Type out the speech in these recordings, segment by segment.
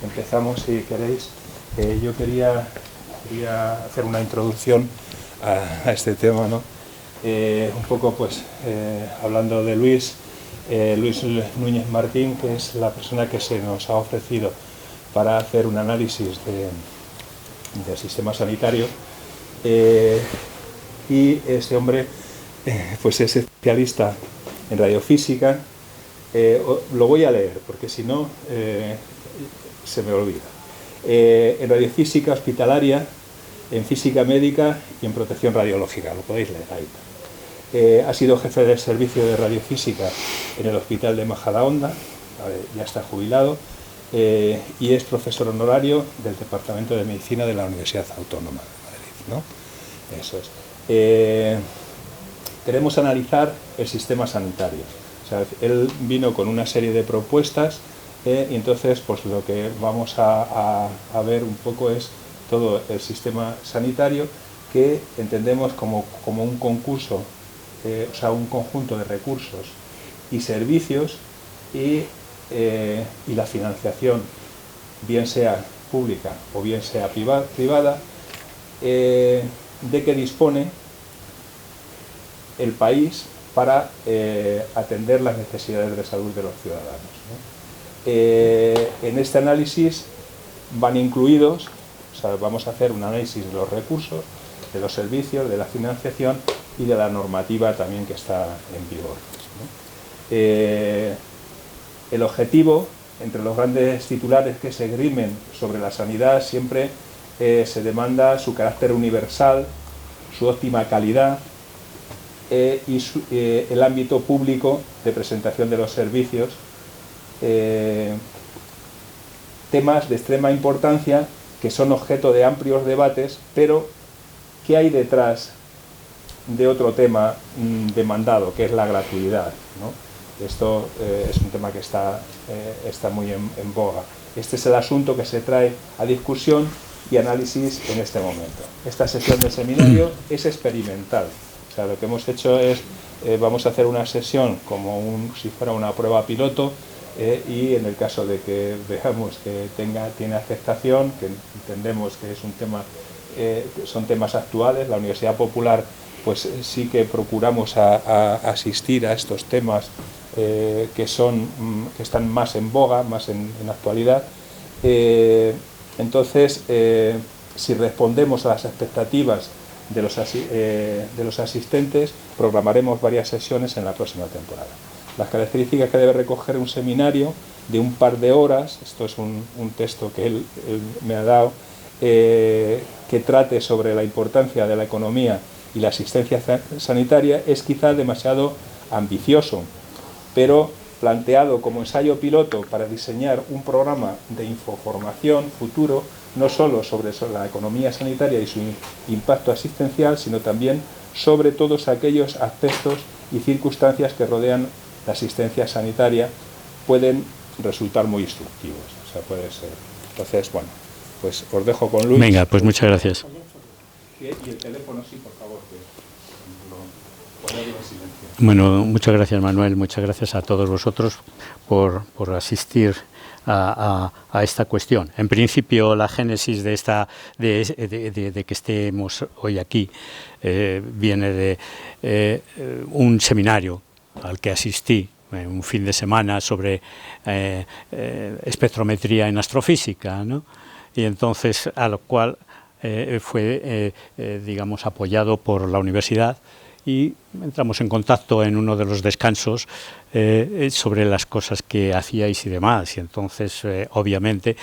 empezamos si queréis. Yo quería hacer una introducción a este tema, ¿no? Un poco pues hablando de Luis Núñez Martín, que es la persona que se nos ha ofrecido para hacer un análisis del sistema sanitario, y este hombre pues es especialista en radiofísica. Lo voy a leer porque si no se me olvida. En radiofísica hospitalaria, en física médica y en protección radiológica, lo podéis leer ahí. Ha sido jefe del servicio de radiofísica en el Hospital de Majadahonda, ya está jubilado, y es profesor honorario del Departamento de Medicina de la Universidad Autónoma de Madrid, ¿no? Eso es. Queremos analizar el sistema sanitario. O sea, él vino con una serie de propuestas, y entonces pues lo que vamos a ver un poco es todo el sistema sanitario, que entendemos como un concurso, o sea, un conjunto de recursos y servicios, y la financiación, bien sea pública o bien sea privada, de que dispone el país para atender las necesidades de salud de los ciudadanos, ¿no? En este análisis van incluidos, o sea, vamos a hacer un análisis de los recursos, de los servicios, de la financiación y de la normativa también que está en vigor, ¿no? El objetivo, entre los grandes titulares que se esgrimen sobre la sanidad, siempre se demanda su carácter universal, su óptima calidad, y el ámbito público de presentación de los servicios, temas de extrema importancia que son objeto de amplios debates, pero ¿qué hay detrás de otro tema demandado, que es la gratuidad, ¿no? Esto es un tema que está muy en boga. Este es el asunto que se trae a discusión y análisis en este momento. Esta sesión de seminario es experimental. O sea, lo que hemos hecho es, vamos a hacer una sesión como si fuera una prueba piloto, y en el caso de que veamos que tiene aceptación, que entendemos que es un tema, son temas actuales, la Universidad Popular pues sí que procuramos asistir a estos temas que están más en boga, más en actualidad. Entonces, si respondemos a las expectativas de los asistentes, programaremos varias sesiones en la próxima temporada. Las características que debe recoger un seminario de un par de horas, esto es un texto que él me ha dado, que trate sobre la importancia de la economía y la asistencia sanitaria, es quizá demasiado ambicioso, pero planteado como ensayo piloto para diseñar un programa de infoformación futuro, no solo sobre la economía sanitaria y su impacto asistencial, sino también sobre todos aquellos aspectos y circunstancias que rodean la asistencia sanitaria, pueden resultar muy instructivos. O sea, puede ser. Entonces, bueno, pues os dejo con Luis. Venga, pues muchas gracias. Y el teléfono, sí, por favor, que ponerlo en silencio. Bueno, muchas gracias, Manuel. Muchas gracias a todos vosotros por asistir a esta cuestión. En principio, la génesis de que estemos hoy aquí viene de un seminario al que asistí un fin de semana sobre espectrometría en astrofísica, ¿no? Y entonces a lo cual fue digamos apoyado por la universidad, y entramos en contacto en uno de los descansos sobre las cosas que hacíais y demás, y entonces obviamente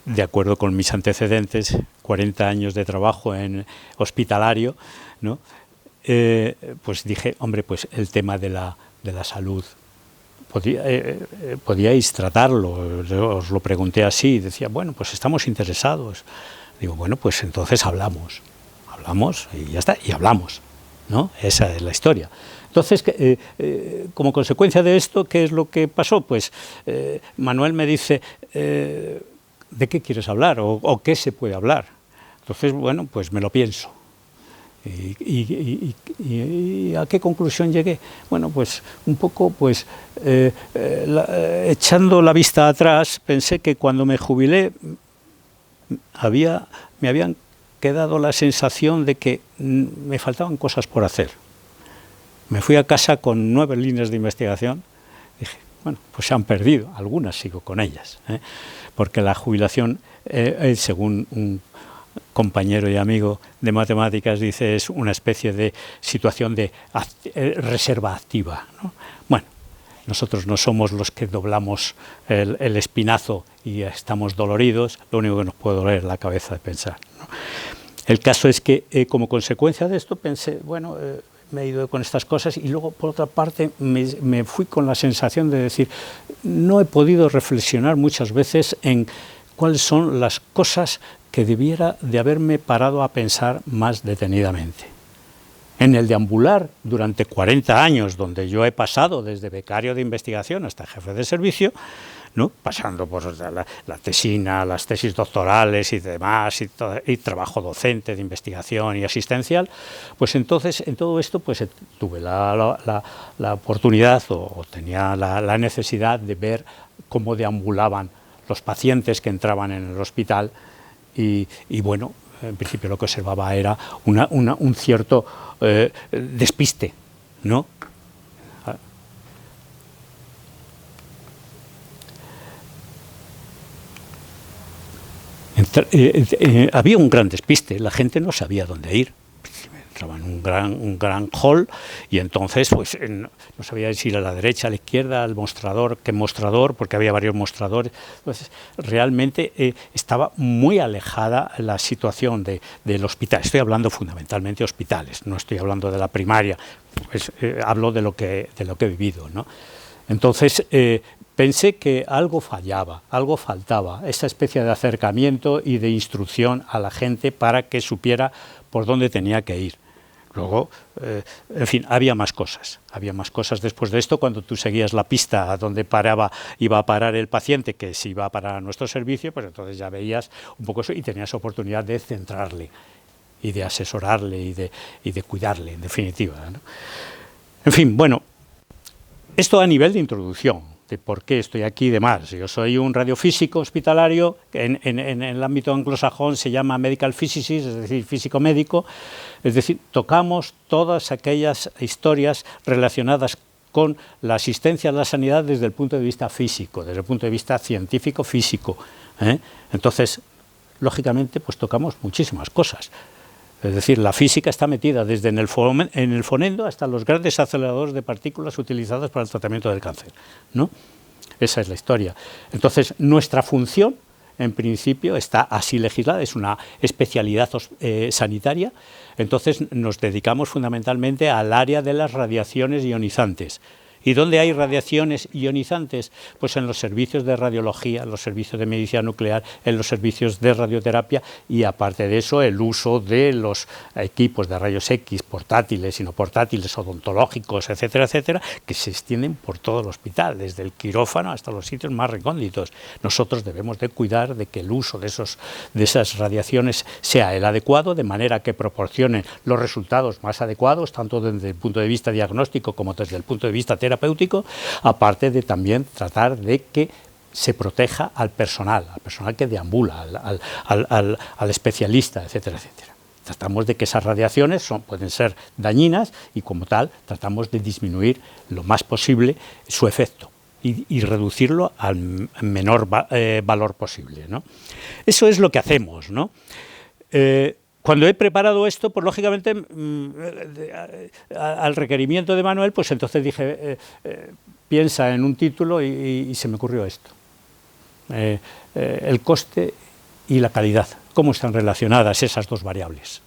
de acuerdo con mis antecedentes, 40 años de trabajo en hospitalario, ¿no? Pues dije, hombre, pues el tema de la salud, podíais tratarlo. Os lo pregunté así, y decía, bueno, pues estamos interesados. Digo, bueno, pues entonces hablamos y ya está, y hablamos, ¿no? Esa es la historia. Entonces, como consecuencia de esto, ¿qué es lo que pasó? Pues Manuel me dice, ¿de qué quieres hablar? ¿O qué se puede hablar? Entonces, bueno, pues me lo pienso. ¿Y a qué conclusión llegué? Bueno, pues un poco, pues echando la vista atrás, pensé que cuando me jubilé me habían quedado la sensación de que me faltaban cosas por hacer. Me fui a casa con 9 líneas de investigación. Dije, bueno, pues se han perdido, algunas sigo con ellas, porque la jubilación, según un compañero y amigo de matemáticas, dice, es una especie de situación de reserva activa, ¿no? Bueno, nosotros no somos los que doblamos el espinazo y estamos doloridos, lo único que nos puede doler es la cabeza de pensar, ¿no? El caso es que como consecuencia de esto pensé, bueno, me he ido con estas cosas y luego por otra parte me fui con la sensación de decir, no he podido reflexionar muchas veces en cuáles son las cosas que debiera de haberme parado a pensar más detenidamente. En el deambular durante 40 años, donde yo he pasado desde becario de investigación hasta jefe de servicio, ¿no? Pasando por la tesina, las tesis doctorales y demás, y trabajo docente de investigación y asistencial, pues entonces en todo esto pues tuve la oportunidad o tenía la necesidad de ver cómo deambulaban los pacientes que entraban en el hospital y bueno, en principio lo que observaba era un cierto despiste, ¿no? Había un gran despiste, la gente no sabía dónde ir. Entraba en un gran hall y entonces pues no sabía si ir a la derecha, a la izquierda, al mostrador, qué mostrador, porque había varios mostradores. Entonces realmente estaba muy alejada la situación del hospital. Estoy hablando fundamentalmente de hospitales, no estoy hablando de la primaria, pues, hablo de lo que he vivido, ¿no? Entonces pensé que algo fallaba, algo faltaba, esa especie de acercamiento y de instrucción a la gente para que supiera por dónde tenía que ir. Luego, en fin, había más cosas después de esto, cuando tú seguías la pista a donde iba a parar el paciente, que si iba a parar a nuestro servicio, pues entonces ya veías un poco eso y tenías oportunidad de centrarle y de asesorarle y de cuidarle, en definitiva, ¿no? En fin, bueno, esto a nivel de introducción, de por qué estoy aquí y demás. Yo soy un radiofísico hospitalario, en el ámbito anglosajón se llama medical physicist, es decir, físico médico, es decir, tocamos todas aquellas historias relacionadas con la asistencia a la sanidad desde el punto de vista físico, desde el punto de vista científico físico, ¿eh? Entonces, lógicamente, pues tocamos muchísimas cosas. Es decir, la física está metida desde en el fonendo hasta los grandes aceleradores de partículas utilizados para el tratamiento del cáncer, ¿no? Esa es la historia. Entonces, nuestra función, en principio, está así legislada, es una especialidad sanitaria. Entonces, nos dedicamos fundamentalmente al área de las radiaciones ionizantes. ¿Y dónde hay radiaciones ionizantes? Pues en los servicios de radiología, en los servicios de medicina nuclear, en los servicios de radioterapia y aparte de eso el uso de los equipos de rayos X portátiles y no portátiles, odontológicos, etcétera, etcétera, que se extienden por todo el hospital, desde el quirófano hasta los sitios más recónditos. Nosotros debemos de cuidar de que el uso de esas radiaciones sea el adecuado, de manera que proporcionen los resultados más adecuados, tanto desde el punto de vista diagnóstico como desde el punto de vista terapéutico, aparte de también tratar de que se proteja al personal que deambula, al especialista, etcétera, etcétera. Tratamos de que esas radiaciones pueden ser dañinas y como tal tratamos de disminuir lo más posible su efecto y reducirlo al menor valor posible, ¿no? Eso es lo que hacemos, ¿no? Cuando he preparado esto, pues lógicamente al requerimiento de Manuel, pues entonces dije, piensa en un título y se me ocurrió esto. El coste y la calidad, ¿cómo están relacionadas esas dos variables?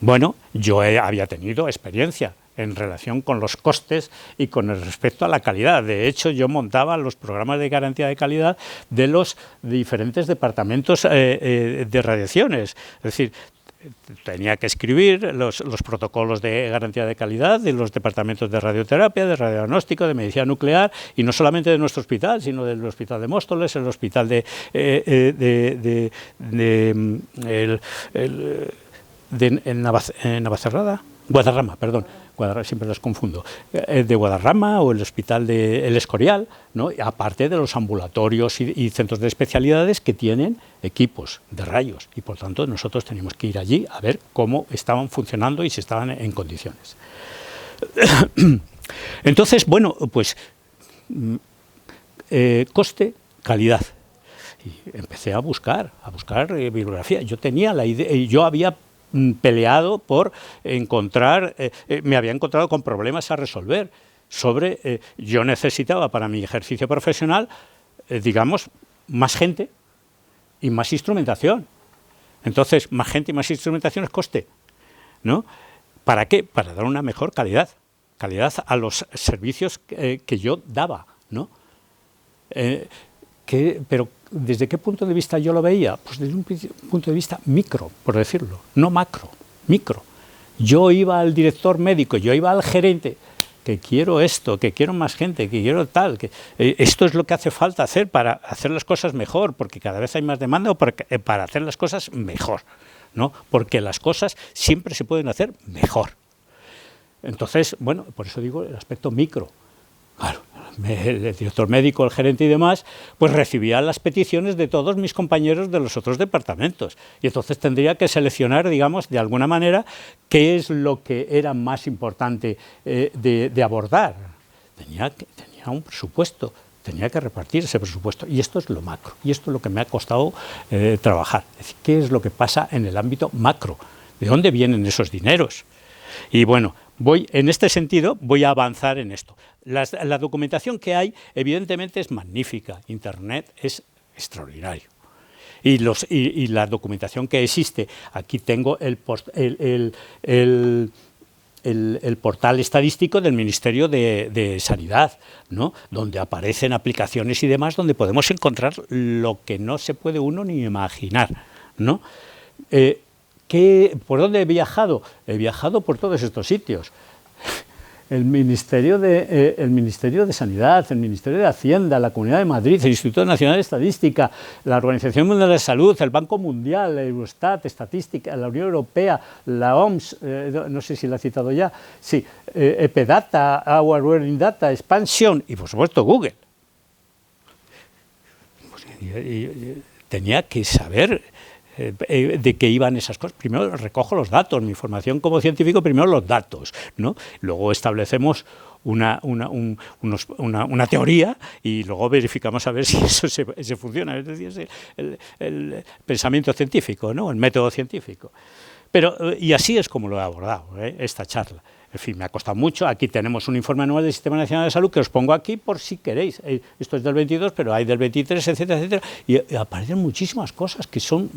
Bueno, yo había tenido experiencia en relación con los costes y con el respecto a la calidad. De hecho, yo montaba los programas de garantía de calidad de los diferentes departamentos de radiaciones. Es decir, tenía que escribir los protocolos de garantía de calidad de los departamentos de radioterapia, de radiodiagnóstico, de medicina nuclear, y no solamente de nuestro hospital, sino del hospital de Móstoles, el hospital en Navacerrada, Guadarrama, perdón, Guadarrama, siempre las confundo, de Guadarrama o el Hospital de El Escorial, ¿no? Aparte de los ambulatorios y centros de especialidades que tienen equipos de rayos, y por tanto nosotros teníamos que ir allí a ver cómo estaban funcionando y si estaban en condiciones. Entonces, bueno, pues coste, calidad. Y empecé a buscar bibliografía. Yo tenía la idea, yo había peleado por encontrar, me había encontrado con problemas a resolver sobre, yo necesitaba para mi ejercicio profesional, digamos, más gente y más instrumentación. Entonces, más gente y más instrumentación es coste, ¿no? ¿Para qué? Para dar una mejor calidad a los servicios que yo daba, ¿no? Pero ¿desde qué punto de vista yo lo veía? Pues desde un punto de vista micro, por decirlo, no macro, micro. Yo iba al director médico, yo iba al gerente, que quiero esto, que quiero más gente, que quiero tal, que esto es lo que hace falta hacer para hacer las cosas mejor, porque cada vez hay más demanda para hacer las cosas mejor, ¿no? Porque las cosas siempre se pueden hacer mejor. Entonces, bueno, por eso digo el aspecto micro. Claro, el director médico, el gerente y demás, pues recibía las peticiones de todos mis compañeros de los otros departamentos. Y entonces tendría que seleccionar, digamos, de alguna manera, qué es lo que era más importante de abordar. Tenía un presupuesto, tenía que repartir ese presupuesto. Y esto es lo macro, y esto es lo que me ha costado trabajar. Es decir, ¿qué es lo que pasa en el ámbito macro? ¿De dónde vienen esos dineros? Y bueno, en este sentido voy a avanzar en esto. La documentación que hay, evidentemente, es magnífica. Internet es extraordinario. Y la documentación que existe, aquí tengo el portal estadístico del Ministerio de Sanidad, ¿no? Donde aparecen aplicaciones y demás, donde podemos encontrar lo que no se puede uno ni imaginar, ¿no? ¿Por dónde he viajado? He viajado por todos estos sitios. El Ministerio de Sanidad, el Ministerio de Hacienda, la Comunidad de Madrid, el Instituto Nacional de Estadística, la Organización Mundial de la Salud, el Banco Mundial, el Eurostat, Estadística, la Unión Europea, la OMS, no sé si la he citado ya, sí, Epedata, Our World Data, Expansion y, por supuesto, Google. Y tenía que saber de qué iban esas cosas. Primero recojo los datos, mi formación como científico, primero los datos, ¿no? Luego establecemos una teoría y luego verificamos a ver si eso se funciona, es decir, el pensamiento científico, ¿no? El método científico. Y así es como lo he abordado, esta charla. En fin, me ha costado mucho. Aquí tenemos un informe anual del Sistema Nacional de Salud que os pongo aquí por si queréis. Esto es del 22, pero hay del 23, etcétera, etcétera. Y aparecen muchísimas cosas que son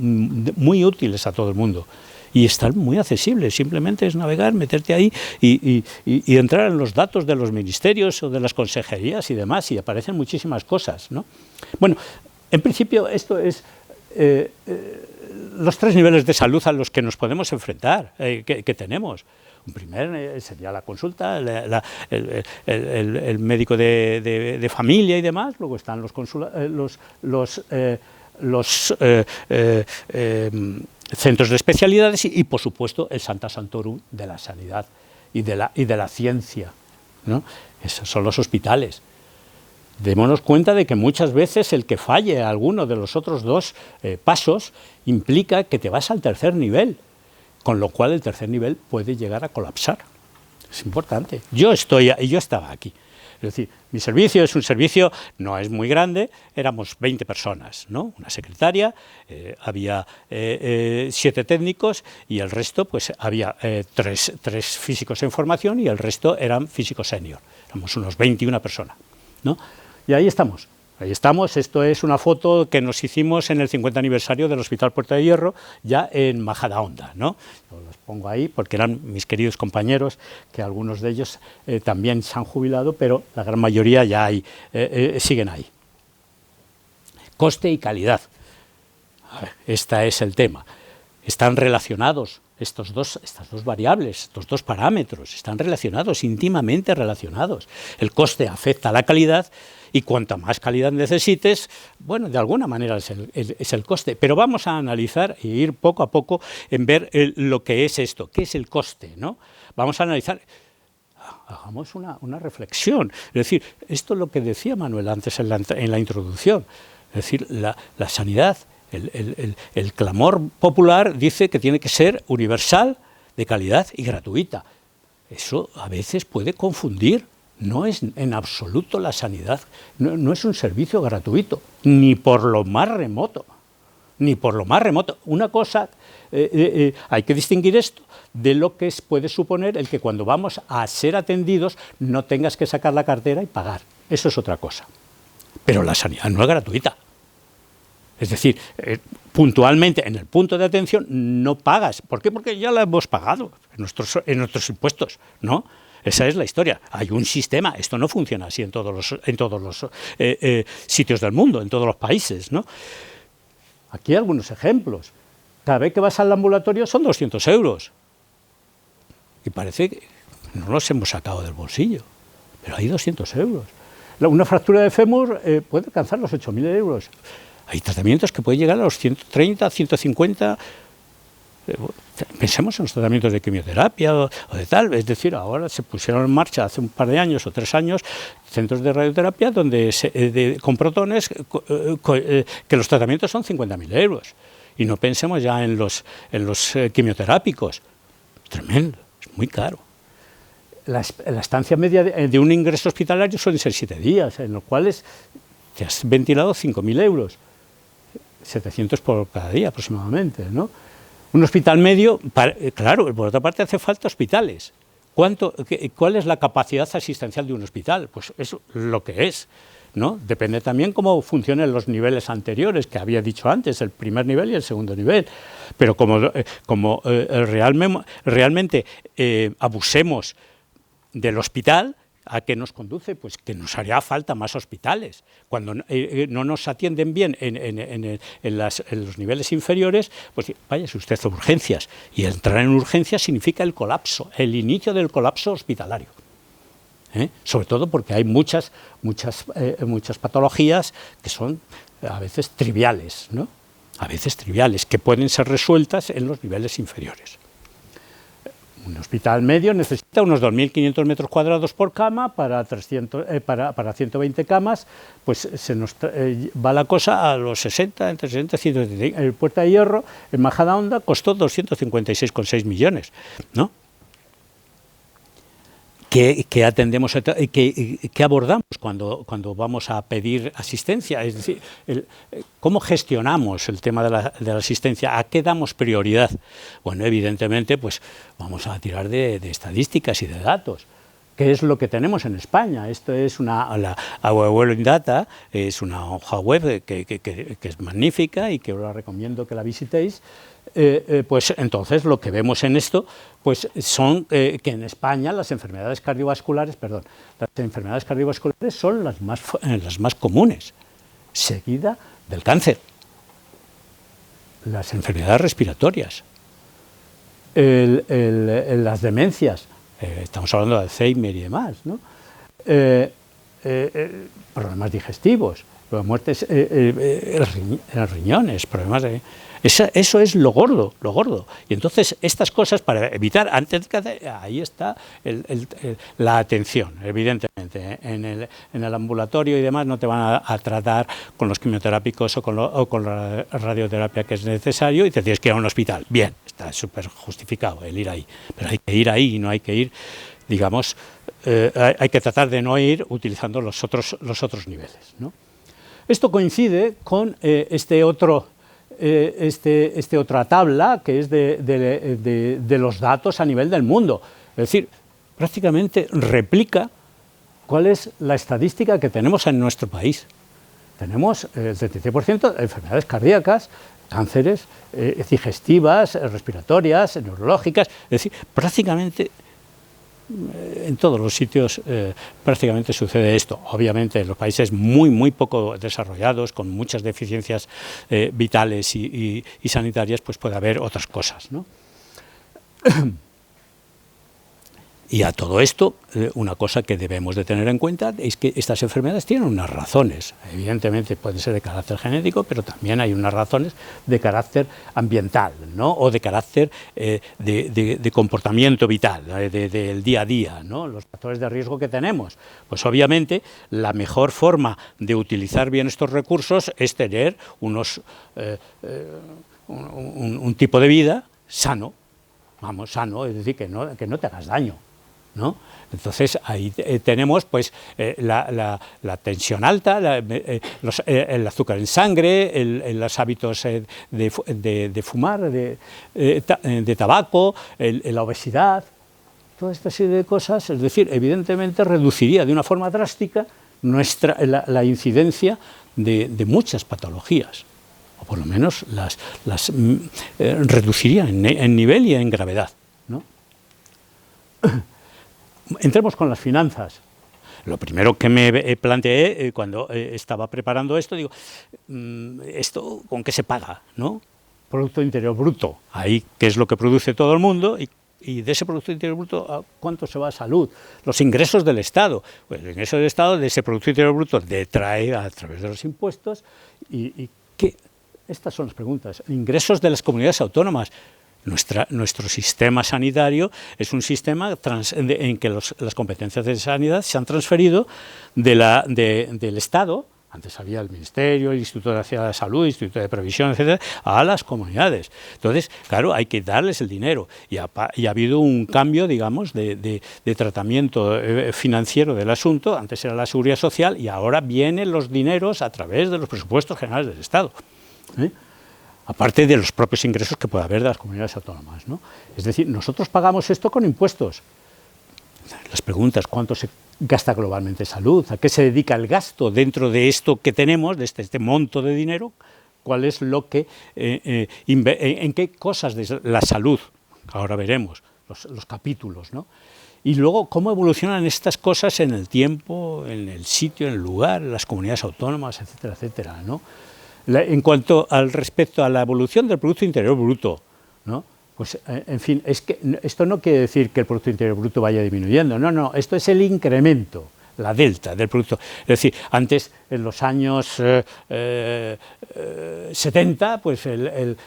muy útiles a todo el mundo. Y están muy accesibles. Simplemente es navegar, meterte ahí y entrar en los datos de los ministerios o de las consejerías y demás. Y aparecen muchísimas cosas, ¿no? Bueno, en principio esto es los tres niveles de salud a los que nos podemos enfrentar, que tenemos. Un primer sería la consulta, el médico de familia y demás. Luego están los centros de especialidades y, por supuesto, el Sancta Sanctorum de la sanidad y de la ciencia, ¿no? Esos son los hospitales. Démonos cuenta de que muchas veces el que falle alguno de los otros dos pasos implica que te vas al tercer nivel. Con lo cual el tercer nivel puede llegar a colapsar. Es importante. Yo estaba aquí. Es decir, mi servicio es un servicio, no es muy grande, éramos 20 personas, ¿no? Una secretaria, había 7 técnicos y el resto, pues había 3 físicos en formación y el resto eran físicos senior. Éramos unos 21 personas, ¿no? Y ahí estamos. Ahí estamos, esto es una foto que nos hicimos en el 50 aniversario del Hospital Puerta de Hierro, ya en Majadahonda, ¿no? Yo los pongo ahí porque eran mis queridos compañeros, que algunos de ellos también se han jubilado, pero la gran mayoría ya siguen ahí. Coste y calidad. Este es el tema. Están relacionados estas dos variables, estos dos parámetros, están relacionados, íntimamente relacionados. El coste afecta a la calidad y cuanta más calidad necesites, bueno, de alguna manera es el coste. Pero vamos a analizar e ir poco a poco en ver lo que es esto, qué es el coste, ¿no? Vamos a analizar, hagamos una reflexión. Es decir, esto es lo que decía Manuel antes en la introducción. Es decir, la sanidad, el clamor popular dice que tiene que ser universal, de calidad y gratuita. Eso a veces puede confundir. No es en absoluto la sanidad, no es un servicio gratuito, ni por lo más remoto, ni por lo más remoto. Una cosa, hay que distinguir esto de lo que puede suponer el que cuando vamos a ser atendidos no tengas que sacar la cartera y pagar. Eso es otra cosa. Pero la sanidad no es gratuita. Es decir, puntualmente en el punto de atención no pagas. ¿Por qué? Porque ya la hemos pagado en nuestros impuestos, ¿no? Esa es la historia. Hay un sistema. Esto no funciona así en todos los sitios del mundo, en todos los países, ¿no? Aquí hay algunos ejemplos. Cada vez que vas al ambulatorio son 200 euros. Y parece que no los hemos sacado del bolsillo. Pero hay 200 euros. Una fractura de fémur puede alcanzar los 8.000 euros. Hay tratamientos que pueden llegar a los 130, 150. Pensemos en los tratamientos de quimioterapia o de tal, es decir, ahora se pusieron en marcha hace un par de años o 3 años centros de radioterapia donde con protones que los tratamientos son 50.000 euros. Y no pensemos ya en los quimioterápicos. Tremendo, es muy caro. La estancia media de un ingreso hospitalario suelen ser 7 días, en los cuales te has ventilado 5.000 euros, 700 por cada día aproximadamente, ¿no? Un hospital medio, claro, por otra parte hace falta hospitales. ¿Cuál es la capacidad asistencial de un hospital? Pues es lo que es, ¿no? Depende también cómo funcionen los niveles anteriores, que había dicho antes, el primer nivel y el segundo nivel. Pero como realmente abusemos del hospital, ¿a qué nos conduce? Pues que nos haría falta más hospitales. Cuando no nos atienden bien en los niveles inferiores, pues váyase usted a urgencias. Y entrar en urgencias significa el colapso, el inicio del colapso hospitalario. Sobre todo porque hay muchas patologías que son a veces triviales, ¿no? A veces triviales, que pueden ser resueltas en los niveles inferiores. Un hospital medio necesita unos 2.500 metros cuadrados por cama para 120 camas, pues se nos va la cosa a los 60, entre 60 y 175. El Puerta de Hierro, en Majadahonda, costó 256,6 millones, ¿no? ¿Qué atendemos, qué abordamos cuando vamos a pedir asistencia? Es decir, ¿cómo gestionamos el tema de la asistencia? ¿A qué damos prioridad? Bueno, evidentemente, pues vamos a tirar de estadísticas y de datos. ¿Qué es lo que tenemos en España? Esto es la Abuelo in Data, es una hoja web que es magnífica y que os la recomiendo que la visitéis. Pues entonces lo que vemos en esto pues son que en España las enfermedades cardiovasculares son las más comunes, seguida del cáncer, las enfermedades respiratorias, las demencias, estamos hablando de Alzheimer y demás, ¿no? Problemas digestivos, muertes en riñones, problemas de... Eso es lo gordo. Y entonces estas cosas, para evitar, ahí está la atención, evidentemente. En el ambulatorio y demás no te van a tratar con los quimioterápicos o con la radioterapia que es necesario y te tienes que ir a un hospital. Bien, está súper justificado el ir ahí. Pero hay que ir ahí y no hay que ir, digamos, hay que tratar de no ir utilizando los otros niveles, ¿no? Esto coincide con otra tabla que es de los datos a nivel del mundo. Es decir, prácticamente replica cuál es la estadística que tenemos en nuestro país. Tenemos el 73% de enfermedades cardíacas, cánceres, digestivas, respiratorias, neurológicas. Es decir, prácticamente en todos los sitios prácticamente sucede esto. Obviamente en los países muy poco desarrollados, con muchas deficiencias vitales y sanitarias, pues puede haber otras cosas, ¿no? Y a todo esto, una cosa que debemos de tener en cuenta es que estas enfermedades tienen unas razones. Evidentemente pueden ser de carácter genético, pero también hay unas razones de carácter ambiental, ¿no? O de carácter de comportamiento vital, del día a día, ¿no? Los factores de riesgo que tenemos. Pues obviamente la mejor forma de utilizar bien estos recursos es tener un tipo de vida sano, sano, es decir, que no te hagas daño, ¿no? Entonces ahí tenemos pues la tensión alta, el azúcar en sangre, los hábitos de fumar, de tabaco, la obesidad, toda esta serie de cosas. Es decir, evidentemente reduciría de una forma drástica la incidencia de muchas patologías, o por lo menos las reduciría en nivel y en gravedad, ¿no? Entremos con las finanzas. Lo primero que me planteé cuando estaba preparando esto, digo, ¿esto con qué se paga, no? Producto Interior Bruto. Ahí, ¿qué es lo que produce todo el mundo? Y de ese Producto Interior Bruto, ¿a cuánto se va a salud? Los ingresos del Estado. Pues el ingreso del Estado de ese Producto Interior Bruto detrae a través de los impuestos. ¿Y qué? Estas son las preguntas. Ingresos de las comunidades autónomas. Nuestro sistema sanitario es un sistema en que las competencias de sanidad se han transferido del Estado, antes había el Ministerio, el Instituto Nacional de Salud, el Instituto de Previsión, etcétera, a las comunidades. Entonces, claro, hay que darles el dinero y ha habido un cambio, digamos, de tratamiento financiero del asunto. Antes era la Seguridad Social y ahora vienen los dineros a través de los presupuestos generales del Estado, aparte de los propios ingresos que puede haber de las comunidades autónomas, ¿no? Es decir, nosotros pagamos esto con impuestos. Las preguntas, ¿cuánto se gasta globalmente en salud? ¿A qué se dedica el gasto dentro de esto que tenemos, de este monto de dinero? ¿Cuál es lo que, en qué cosas de la salud? Ahora veremos los capítulos, ¿no? Y luego, ¿cómo evolucionan estas cosas en el tiempo, en el sitio, en el lugar, en las comunidades autónomas, etcétera, etcétera, ¿no? En cuanto al respecto a la evolución del Producto Interior Bruto, ¿no? Pues, en fin, es que esto no quiere decir que el Producto Interior Bruto vaya disminuyendo, no, esto es el incremento, la delta del producto. Es decir, antes, en los años 70, pues el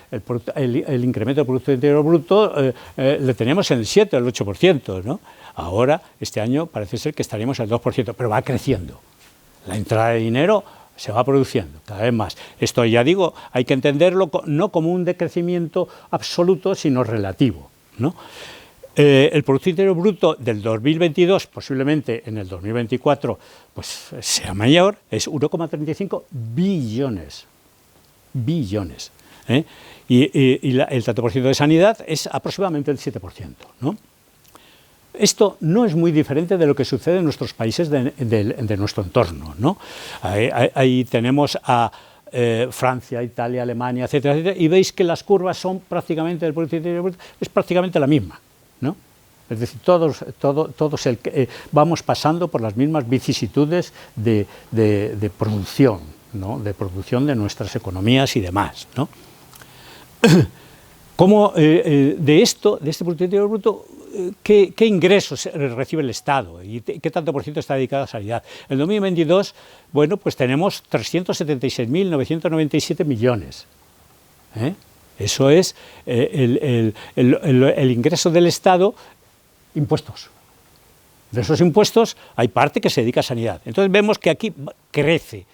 incremento del Producto Interior Bruto le teníamos en el 7 o el 8%, ¿no? Ahora, este año, parece ser que estaríamos al 2%, pero va creciendo. La entrada de dinero se va produciendo cada vez más. Esto, ya digo, hay que entenderlo no como un decrecimiento absoluto, sino relativo, ¿no? El Producto Interior Bruto del 2022, posiblemente en el 2024, pues sea mayor, es 1,35 billones. Y el tanto por ciento de sanidad es aproximadamente el 7%, ¿no? Esto no es muy diferente de lo que sucede en nuestros países de nuestro entorno, ¿no? Ahí tenemos a Francia, Italia, Alemania, etcétera, etcétera, y veis que las curvas son prácticamente, del Producto Interior Bruto, es prácticamente la misma, ¿no? Es decir, todos vamos pasando por las mismas vicisitudes de producción, ¿no? De producción de nuestras economías y demás, ¿no? ¿Cómo de este Producto Interior Bruto, qué ingresos recibe el Estado y qué tanto por ciento está dedicado a sanidad? En 2022, bueno, pues tenemos 376.997 millones. Eso es el ingreso del Estado, impuestos. De esos impuestos hay parte que se dedica a sanidad. Entonces vemos que aquí crece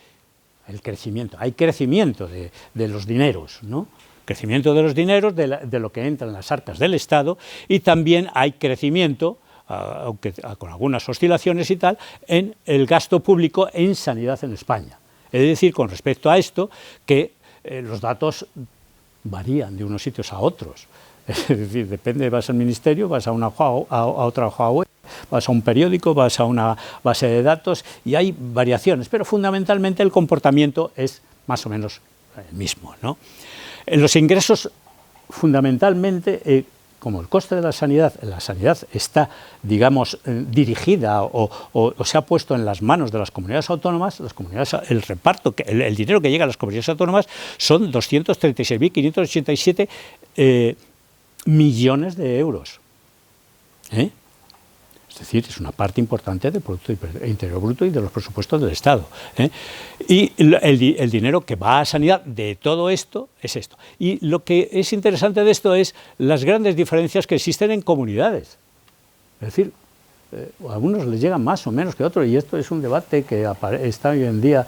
el crecimiento, hay crecimiento de los dineros, ¿no? Crecimiento de los dineros, de lo que entra en las arcas del Estado, y también hay crecimiento, aunque con algunas oscilaciones y tal, en el gasto público en sanidad en España. Es decir, con respecto a esto, que los datos varían de unos sitios a otros. Es decir, depende, vas al ministerio, vas a otra hoja web, vas a un periódico, vas a una base de datos, y hay variaciones, pero fundamentalmente el comportamiento es más o menos el mismo, ¿no? Los ingresos, fundamentalmente, como el coste de la sanidad está, digamos, dirigida o se ha puesto en las manos de las comunidades autónomas, el reparto, el dinero que llega a las comunidades autónomas son 236.587 millones de euros. Es decir, es una parte importante del Producto Interior Bruto y de los presupuestos del Estado. Y el dinero que va a sanidad de todo esto es esto. Y lo que es interesante de esto es las grandes diferencias que existen en comunidades. Es decir, a algunos les llegan más o menos que a otros, y esto es un debate que está hoy en día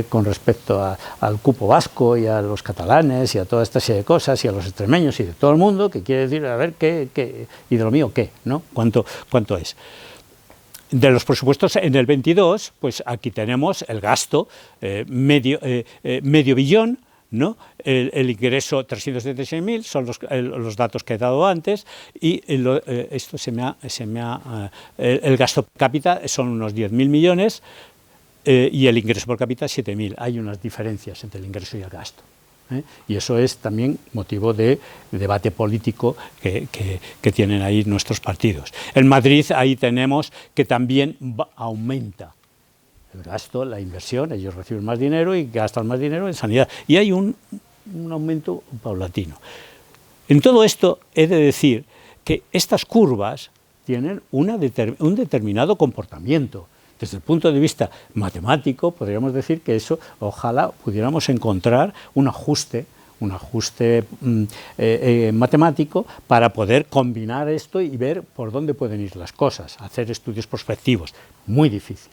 con respecto al cupo vasco y a los catalanes y a toda esta serie de cosas y a los extremeños y de todo el mundo, que quiere decir, a ver, qué y de lo mío qué, ¿no? ¿Cuánto es? De los presupuestos en el 22, pues aquí tenemos el gasto, medio billón, ¿no? El ingreso 376.000 son los datos que he dado antes, y esto el gasto per cápita son unos 10.000 millones y el ingreso por cápita 7.000. Hay unas diferencias entre el ingreso y el gasto. Y eso es también motivo de debate político que tienen ahí nuestros partidos. En Madrid ahí tenemos que también aumenta el gasto, la inversión, ellos reciben más dinero y gastan más dinero en sanidad. Y hay un aumento paulatino. En todo esto he de decir que estas curvas tienen un determinado comportamiento. Desde el punto de vista matemático, podríamos decir que eso, ojalá pudiéramos encontrar un ajuste matemático para poder combinar esto y ver por dónde pueden ir las cosas, hacer estudios prospectivos. Muy difícil,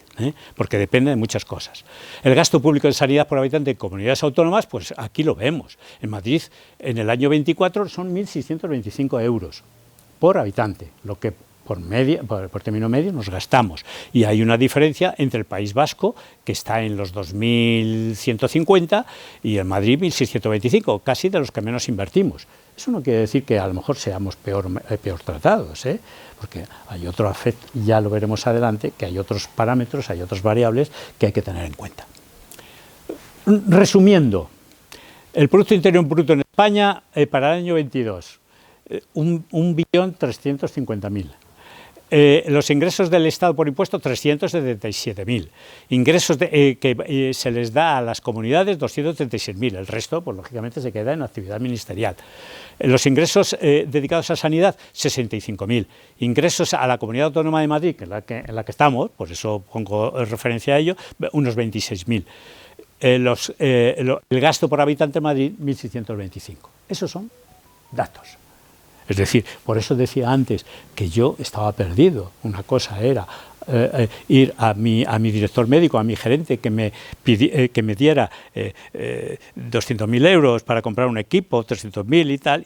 porque depende de muchas cosas. El gasto público de sanidad por habitante en comunidades autónomas, pues aquí lo vemos. En Madrid, en el año 24, son 1.625 euros por habitante, lo que por término medio nos gastamos, y hay una diferencia entre el País Vasco, que está en los 2.150, y en Madrid 1.625, casi de los que menos invertimos. Eso no quiere decir que a lo mejor seamos peor tratados, porque hay otro afecto, ya lo veremos adelante, que hay otros parámetros, hay otras variables que hay que tener en cuenta. Resumiendo, el Producto Interior Bruto en España para el año 22, 1.350.000. Los ingresos del Estado por impuestos, 377.000. Ingresos que se les da a las comunidades, 236.000. El resto, pues lógicamente, se queda en actividad ministerial. Los ingresos dedicados a sanidad, 65.000. Ingresos a la Comunidad Autónoma de Madrid, en la que estamos, por eso pongo referencia a ello, unos 26.000. El gasto por habitante en Madrid, 1.625. Esos son datos. Es decir, por eso decía antes que yo estaba perdido. Una cosa era ir a mi director médico, a mi gerente, que me diera 200.000 euros para comprar un equipo, 300.000 y tal.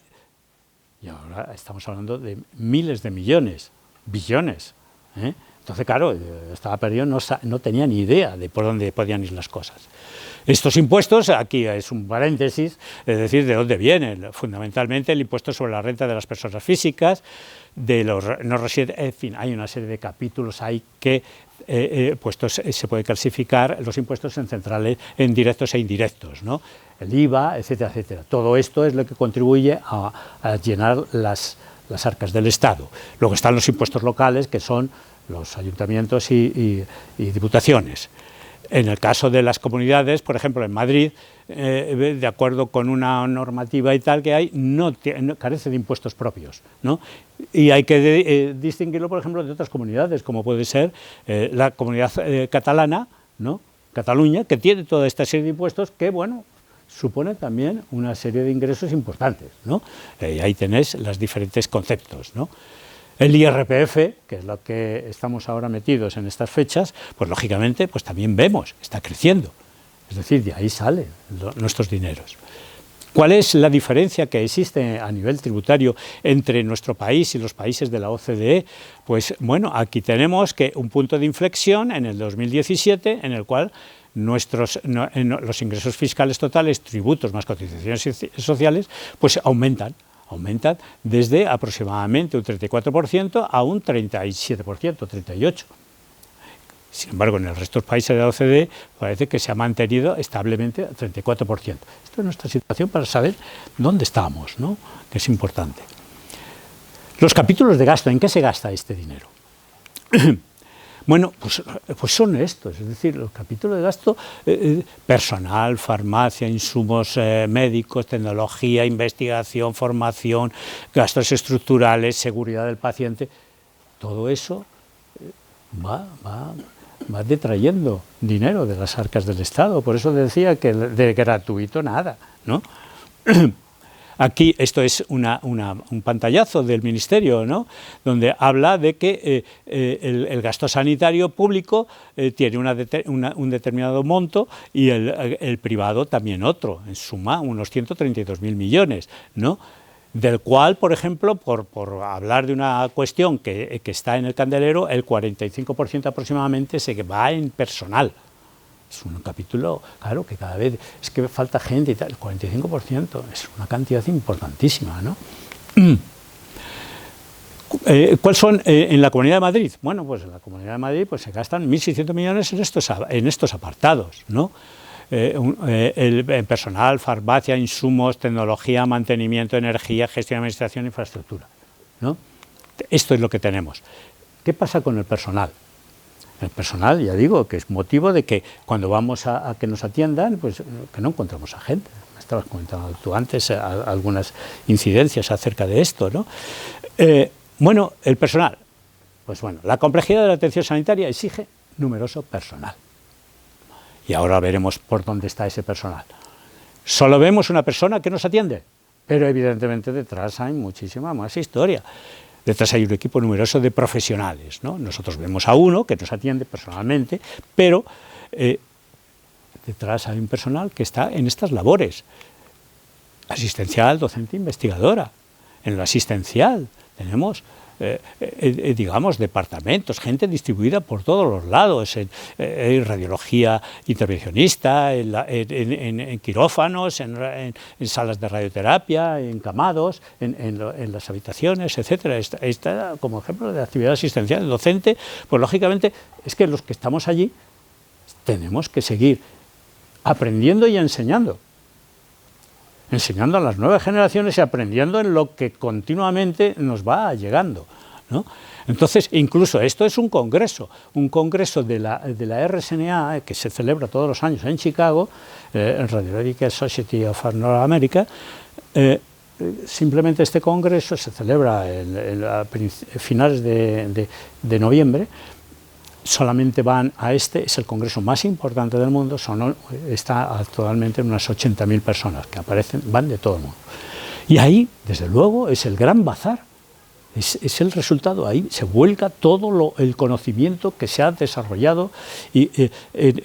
Y ahora estamos hablando de miles de millones, billones. Entonces, claro, estaba perdido, no tenía ni idea de por dónde podían ir las cosas. Estos impuestos, aquí es un paréntesis, es decir, ¿de dónde vienen? Fundamentalmente el impuesto sobre la renta de las personas físicas, de los no residentes, en fin, hay una serie de capítulos ahí que se puede clasificar los impuestos en centrales, en directos e indirectos, ¿no? El IVA, etcétera, etcétera. Todo esto es lo que contribuye a llenar las arcas del Estado. Luego están los impuestos locales, que son los ayuntamientos y diputaciones. En el caso de las comunidades, por ejemplo, en Madrid, de acuerdo con una normativa y tal que hay, no carece de impuestos propios, ¿no? Y hay que distinguirlo, por ejemplo, de otras comunidades, como puede ser la comunidad catalana, ¿no? Cataluña, que tiene toda esta serie de impuestos que, bueno, supone también una serie de ingresos importantes, ¿no? Ahí tenéis los diferentes conceptos, ¿no? El IRPF, que es lo que estamos ahora metidos en estas fechas, pues lógicamente pues también vemos, está creciendo. Es decir, de ahí salen nuestros dineros. ¿Cuál es la diferencia que existe a nivel tributario entre nuestro país y los países de la OCDE? Pues bueno, aquí tenemos que un punto de inflexión en el 2017, en el cual los ingresos fiscales totales, tributos más cotizaciones sociales, pues aumentan desde aproximadamente un 34% a un 37%, 38%. Sin embargo, en el resto de los países de la OCDE parece que se ha mantenido establemente al 34%. Esto es nuestra situación para saber dónde estamos, ¿no? Que es importante. Los capítulos de gasto, ¿en qué se gasta este dinero? Bueno, pues son estos, es decir, los capítulos de gasto, personal, farmacia, insumos médicos, tecnología, investigación, formación, gastos estructurales, seguridad del paciente, todo eso va detrayendo dinero de las arcas del Estado. Por eso decía que de gratuito nada, ¿no? Aquí esto es un pantallazo del Ministerio, ¿no?, donde habla de que el gasto sanitario público tiene un determinado monto y el privado también otro, en suma unos 132.000 millones, ¿no?, del cual, por ejemplo, por hablar de una cuestión que está en el candelero, el 45% aproximadamente se va en personal. Es un capítulo, claro, que cada vez es que falta gente y tal, el 45% es una cantidad importantísima, ¿no? ¿Cuáles son en la Comunidad de Madrid? Bueno, pues en la Comunidad de Madrid pues se gastan 1.600 millones en estos apartados, ¿no? El personal, farmacia, insumos, tecnología, mantenimiento, energía, gestión, administración, infraestructura, ¿no? Esto es lo que tenemos. ¿Qué pasa con el personal? El personal, ya digo, que es motivo de que cuando vamos a que nos atiendan, pues que no encontramos a gente. Me estabas comentando tú antes algunas incidencias acerca de esto, ¿no? Bueno, el personal. Pues bueno, la complejidad de la atención sanitaria exige numeroso personal. Y ahora veremos por dónde está ese personal. Solo vemos una persona que nos atiende, pero evidentemente detrás hay muchísima más historia. Detrás hay un equipo numeroso de profesionales, ¿no? Nosotros vemos a uno que nos atiende personalmente, pero detrás hay un personal que está en estas labores. Asistencial, docente, investigadora. En lo asistencial tenemos digamos, departamentos, gente distribuida por todos los lados, en radiología intervencionista, en quirófanos, en salas de radioterapia, en camados, en las habitaciones, etcétera. Esta, como ejemplo de actividad asistencial docente, pues lógicamente es que los que estamos allí tenemos que seguir aprendiendo y enseñando a las nuevas generaciones y aprendiendo en lo que continuamente nos va llegando, ¿no? Entonces, incluso esto es un congreso de la RSNA, que se celebra todos los años en Chicago, en Radiological Society of North America. Simplemente este congreso se celebra a finales de noviembre. Solamente van a es el congreso más importante del mundo, está actualmente en unas 80.000 personas que van de todo el mundo. Y ahí, desde luego, es el gran bazar, es el resultado, ahí se vuelca todo el conocimiento que se ha desarrollado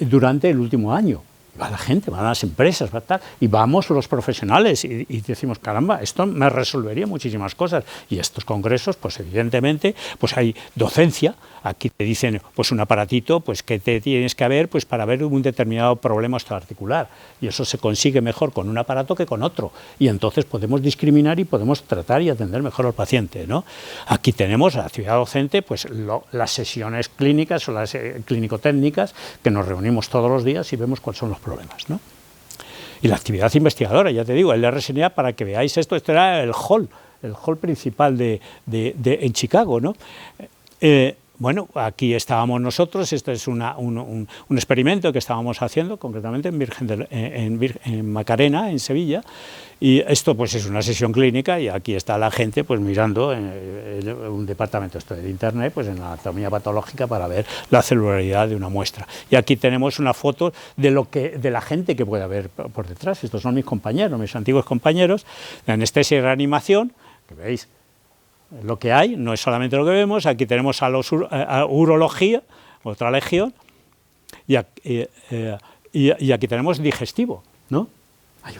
durante el último año. Va la gente, van las empresas, va tal, y vamos los profesionales y decimos, caramba, esto me resolvería muchísimas cosas. Y estos congresos, pues evidentemente, pues hay docencia. Aquí te dicen, pues un aparatito, pues que te tienes que ver, pues para ver un determinado problema osteoarticular. Y eso se consigue mejor con un aparato que con otro. Y entonces podemos discriminar y podemos tratar y atender mejor al paciente, ¿no? Aquí tenemos la actividad docente, pues las sesiones clínicas o las clínico-técnicas, que nos reunimos todos los días y vemos cuáles son los problemas, ¿no? Y la actividad investigadora, ya te digo, el RSNA, para que veáis esto era el hall principal en Chicago, ¿no? Bueno, aquí estábamos nosotros, esto es un experimento que estábamos haciendo, concretamente en Macarena, en Sevilla, y esto pues es una sesión clínica y aquí está la gente pues mirando en un departamento de internet, pues en la anatomía patológica para ver la celularidad de una muestra. Y aquí tenemos una foto de la gente que puede haber por detrás. Estos son mis compañeros, mis antiguos compañeros de anestesia y reanimación, que veis lo que hay, no es solamente lo que vemos. Aquí tenemos a urología, otra legión, y aquí tenemos digestivo, ¿no? Hay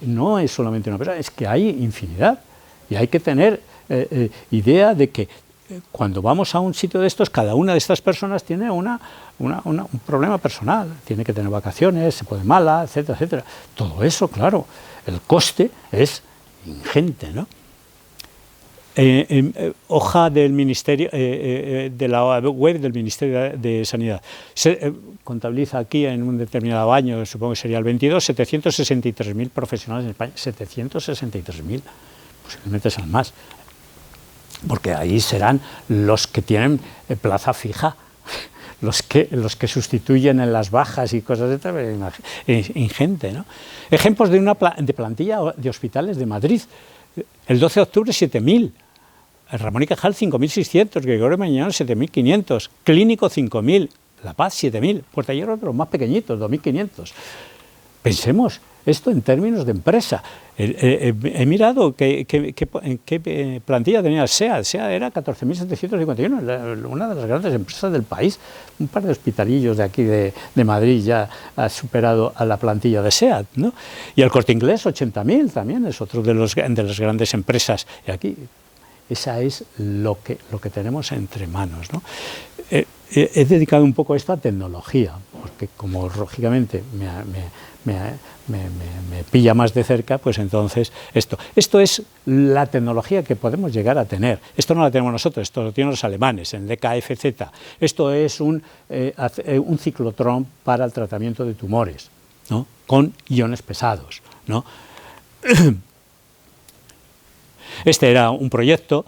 no es solamente una persona, es que hay infinidad, y hay que tener idea de que cuando vamos a un sitio de estos, cada una de estas personas tiene un problema personal, tiene que tener vacaciones, se pone mala, etcétera, etcétera. Todo eso, claro, el coste es ingente, ¿no? Hoja del Ministerio, de la web del Ministerio de Sanidad. Se contabiliza aquí en un determinado año, supongo que sería el 22, 763.000 profesionales en España. 763.000, posiblemente sean más. porque ahí serán los que tienen plaza fija, los que sustituyen en las bajas y cosas de tal, ingente, ¿no? Ejemplos de plantilla de hospitales de Madrid. El 12 de octubre 7.000, Ramón y Cajal 5.600, Gregorio Marañón 7.500, Clínico 5.000, La Paz 7.000, Puerta Hierro otros más pequeñitos, 2.500. Pensemos esto en términos de empresa. He mirado qué plantilla tenía el SEA. El SEA era 14.751, una de las grandes empresas del país. Un par de hospitalillos de aquí de Madrid ya ha superado a la plantilla de SEA, ¿no? Y el Corte Inglés, 80.000 también, es otro de las grandes empresas. Y aquí, esa es lo que tenemos entre manos, ¿no? He dedicado un poco esto a tecnología, porque como lógicamente me pilla más de cerca, pues entonces esto es la tecnología que podemos llegar a tener. Esto no la tenemos nosotros, esto lo tienen los alemanes, en DKFZ. Esto es un ciclotrón para el tratamiento de tumores, ¿no? Con iones pesados, ¿no? Este era un proyecto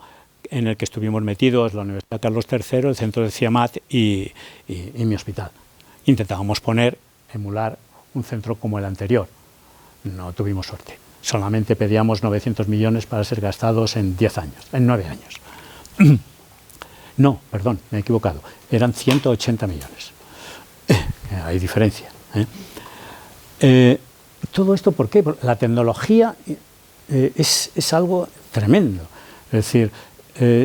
en el que estuvimos metidos la Universidad Carlos III, el centro de CIEMAT y mi hospital. Intentábamos emular un centro como el anterior. No tuvimos suerte. Solamente pedíamos 900 millones para ser gastados en 10 años, en 9 años. No, perdón, me he equivocado. Eran 180 millones. Hay diferencia, ¿eh? Todo esto, ¿por qué? Porque la tecnología es algo tremendo. Es decir,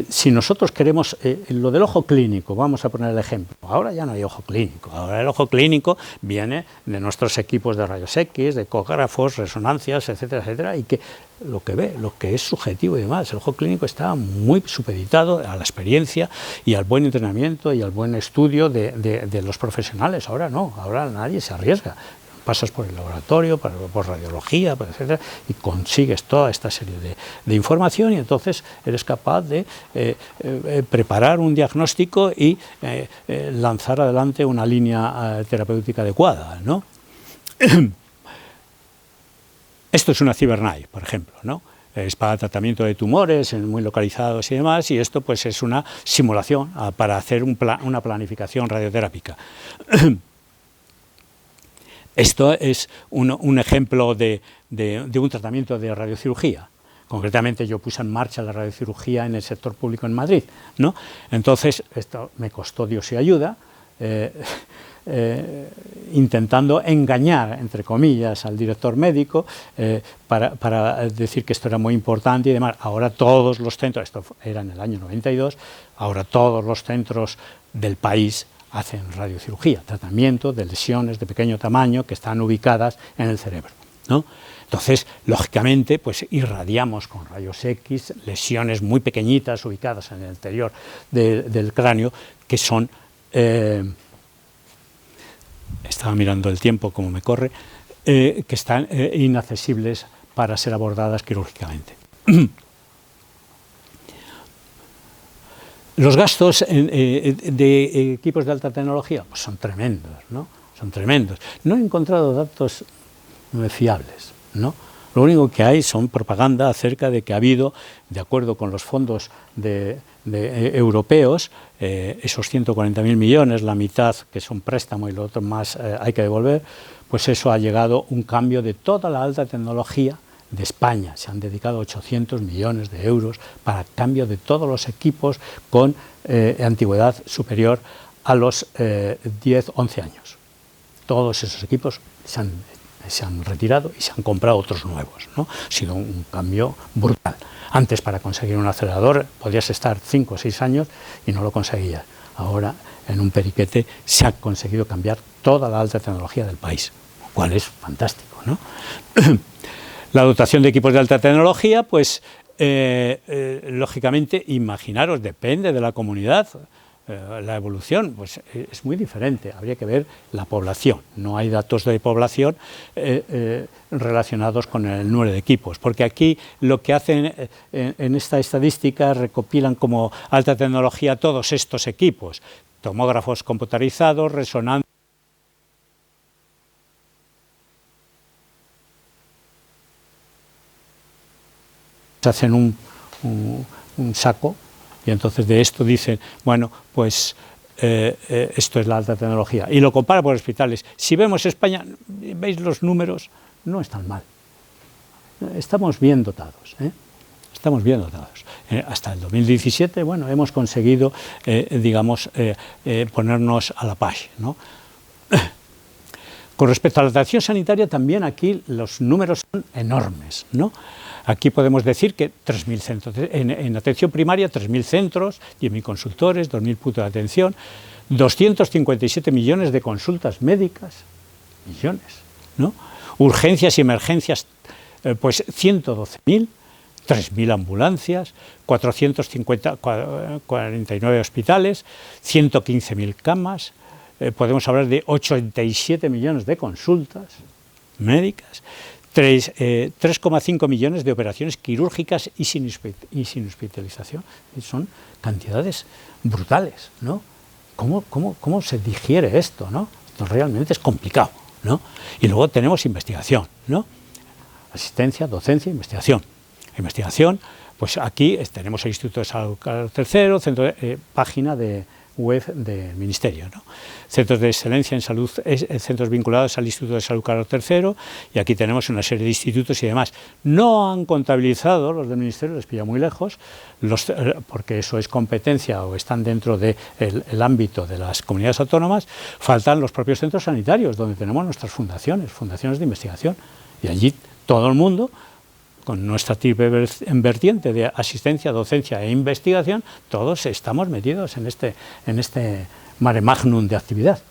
si nosotros queremos, lo del ojo clínico, vamos a poner el ejemplo, ahora ya no hay ojo clínico, ahora el ojo clínico viene de nuestros equipos de rayos X, de ecógrafos, resonancias, etcétera, etcétera, y que lo que es subjetivo y demás, el ojo clínico está muy supeditado a la experiencia y al buen entrenamiento y al buen estudio de los profesionales. Ahora no, ahora nadie se arriesga. Pasas por el laboratorio, por radiología, etcétera, y consigues toda esta serie de información y entonces eres capaz de preparar un diagnóstico y lanzar adelante una línea terapéutica adecuada, ¿no? Esto es una CyberKnife, por ejemplo, ¿no? Es para tratamiento de tumores muy localizados y demás, y esto pues es una simulación para hacer una planificación radioterápica. Esto es un ejemplo de un tratamiento de radiocirugía. Concretamente yo puse en marcha la radiocirugía en el sector público en Madrid, ¿no? Entonces, esto me costó Dios y ayuda, intentando engañar, entre comillas, al director médico para decir que esto era muy importante y demás. Ahora todos los centros, esto era en el año 92, ahora todos los centros del país hacen radiocirugía, tratamiento de lesiones de pequeño tamaño que están ubicadas en el cerebro, ¿no? Entonces, lógicamente, pues irradiamos con rayos X lesiones muy pequeñitas ubicadas en el interior del cráneo que son, estaba mirando el tiempo como me corre, que están inaccesibles para ser abordadas quirúrgicamente. Los gastos de equipos de alta tecnología pues son tremendos, ¿no? Son tremendos. No he encontrado datos fiables, ¿no? Lo único que hay son propaganda acerca de que ha habido, de acuerdo con los fondos europeos, esos 140.000 millones, la mitad que son préstamo y lo otro más hay que devolver, pues eso ha llegado un cambio de toda la alta tecnología de España. Se han dedicado 800 millones de euros para cambio de todos los equipos con antigüedad superior a los 10, 11 años. Todos esos equipos se han retirado y se han comprado otros nuevos, ¿no? Ha sido un cambio brutal. Antes, para conseguir un acelerador podías estar 5 o 6 años y no lo conseguías. Ahora, en un periquete, se ha conseguido cambiar toda la alta tecnología del país, lo cual es fantástico, ¿no? La dotación de equipos de alta tecnología, pues, lógicamente, imaginaros, depende de la comunidad, la evolución, pues es muy diferente. Habría que ver la población. No hay datos de población relacionados con el número de equipos, porque aquí lo que hacen en esta estadística recopilan como alta tecnología todos estos equipos, tomógrafos computarizados, resonantes, hacen un saco Y entonces de esto dicen, bueno, pues esto es la alta tecnología. Y lo compara por hospitales. Si vemos España, veis los números, no están mal. Estamos bien dotados, Estamos bien dotados. Hasta el 2017, bueno, hemos conseguido, digamos, ponernos a la par, ¿no? Con respecto a la atención sanitaria, también aquí los números son enormes, ¿no? Aquí podemos decir que 3.000 centros, en atención primaria 3.000 centros, 10.000 consultores, 2.000 puntos de atención, 257 millones de consultas médicas, millones, ¿no? Urgencias y emergencias, pues 112.000, 3.000 ambulancias, 449 hospitales, 115.000 camas, podemos hablar de 87 millones de consultas médicas, 3,5 millones de operaciones quirúrgicas y sin hospitalización. Son cantidades brutales, ¿no? ¿Cómo se digiere esto, ¿no? Esto realmente es complicado, ¿no? Y luego tenemos investigación, ¿no? Asistencia, docencia, investigación. Investigación, pues aquí tenemos el Instituto de Salud Carlos III, página de web del Ministerio, ¿no? Centros de excelencia en salud, centros vinculados al Instituto de Salud Carlos III, y aquí tenemos una serie de institutos y demás. No han contabilizado, los del Ministerio les pilla muy lejos, porque eso es competencia o están dentro del ámbito de las comunidades autónomas. Faltan los propios centros sanitarios, donde tenemos nuestras fundaciones de investigación, y allí todo el mundo, con nuestra triple vertiente de asistencia, docencia e investigación, todos estamos metidos en este mare magnum de actividad.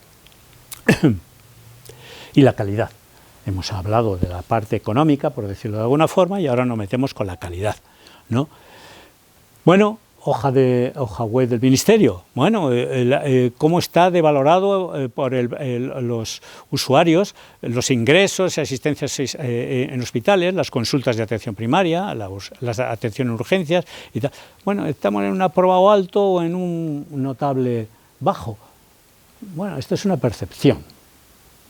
Y la calidad. Hemos hablado de la parte económica, por decirlo de alguna forma, y ahora nos metemos con la calidad, ¿no? Bueno, hoja web del Ministerio. Bueno, cómo está devalorado por los usuarios los ingresos y asistencias en hospitales, las consultas de atención primaria, la atención en urgencias y tal. Bueno, estamos en un aprobado alto o en un notable bajo. Bueno, esto es una percepción,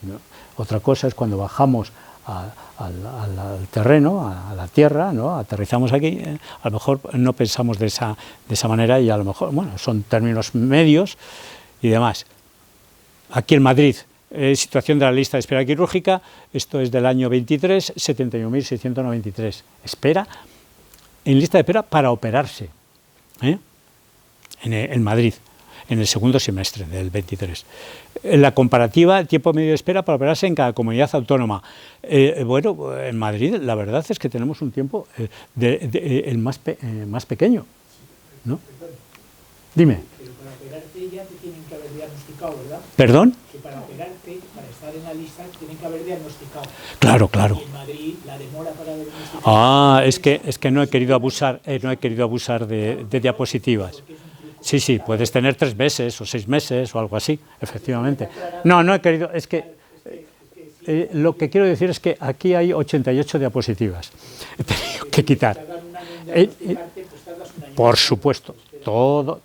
¿no? Otra cosa es cuando bajamos al terreno, a la tierra, ¿no? Aterrizamos aquí, a lo mejor no pensamos de esa manera, y a lo mejor, bueno, son términos medios y demás. Aquí en Madrid, situación de la lista de espera quirúrgica, esto es del año 23, 71.693. Espera, en lista de espera para operarse, en Madrid, en el segundo semestre del 23. La comparativa, tiempo medio de espera para operarse en cada comunidad autónoma. Bueno, en Madrid la verdad es que tenemos un tiempo el más pequeño, ¿no? Dime. Pero para operarte ya te tienen que haber diagnosticado, ¿verdad? ¿Perdón? Que para operarte, para estar en la lista, tienen que haber diagnosticado. Claro, claro. Y en Madrid la demora para diagnosticar. Ah, es que no he querido abusar de diapositivas. Sí, puedes tener 3 meses o 6 meses o algo así, efectivamente. No he querido, es que lo que quiero decir es que aquí hay 88 diapositivas. He tenido que quitar. Por supuesto, toda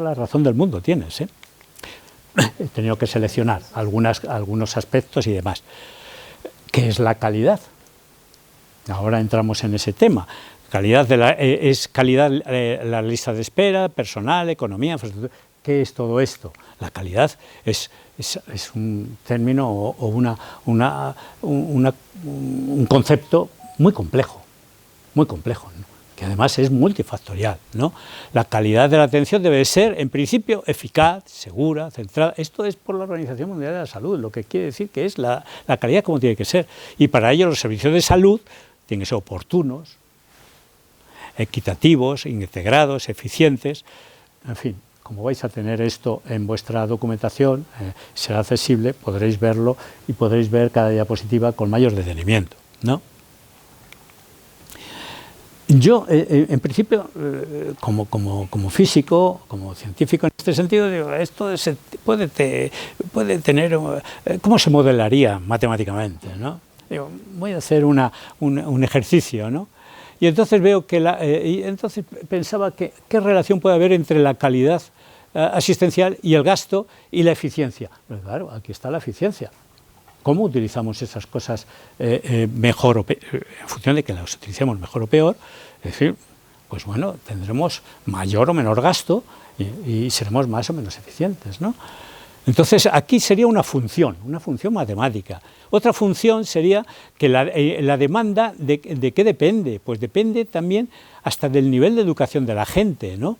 la razón del mundo tienes, ¿eh? He tenido que seleccionar algunos aspectos y demás. ¿Qué es la calidad? Ahora entramos en ese tema. Calidad es calidad la lista de espera, personal, economía, infraestructura. ¿Qué es todo esto? La calidad es un término o un concepto muy complejo, ¿no? Que además es multifactorial, ¿no? La calidad de la atención debe ser, en principio, eficaz, segura, centrada. Esto es por la Organización Mundial de la Salud, lo que quiere decir que es la calidad como tiene que ser. Y para ello los servicios de salud tienen que ser oportunos, equitativos, integrados, eficientes, en fin. Como vais a tener esto en vuestra documentación, será accesible, podréis verlo y podréis ver cada diapositiva con mayor detenimiento, ¿no? Yo, en principio, como físico, como científico en este sentido, digo, esto puede tener, ¿cómo se modelaría matemáticamente, ¿no? Digo, voy a hacer un ejercicio, ¿no? Y entonces veo que entonces pensaba que qué relación puede haber entre la calidad asistencial y el gasto y la eficiencia. Pues claro, aquí está la eficiencia. ¿Cómo utilizamos esas cosas mejor o peor, en función de que las utilicemos mejor o peor? Es decir, pues bueno, tendremos mayor o menor gasto y seremos más o menos eficientes, ¿no? Entonces, aquí sería una función matemática. Otra función sería que la demanda, ¿de qué depende? Pues depende también hasta del nivel de educación de la gente, ¿no?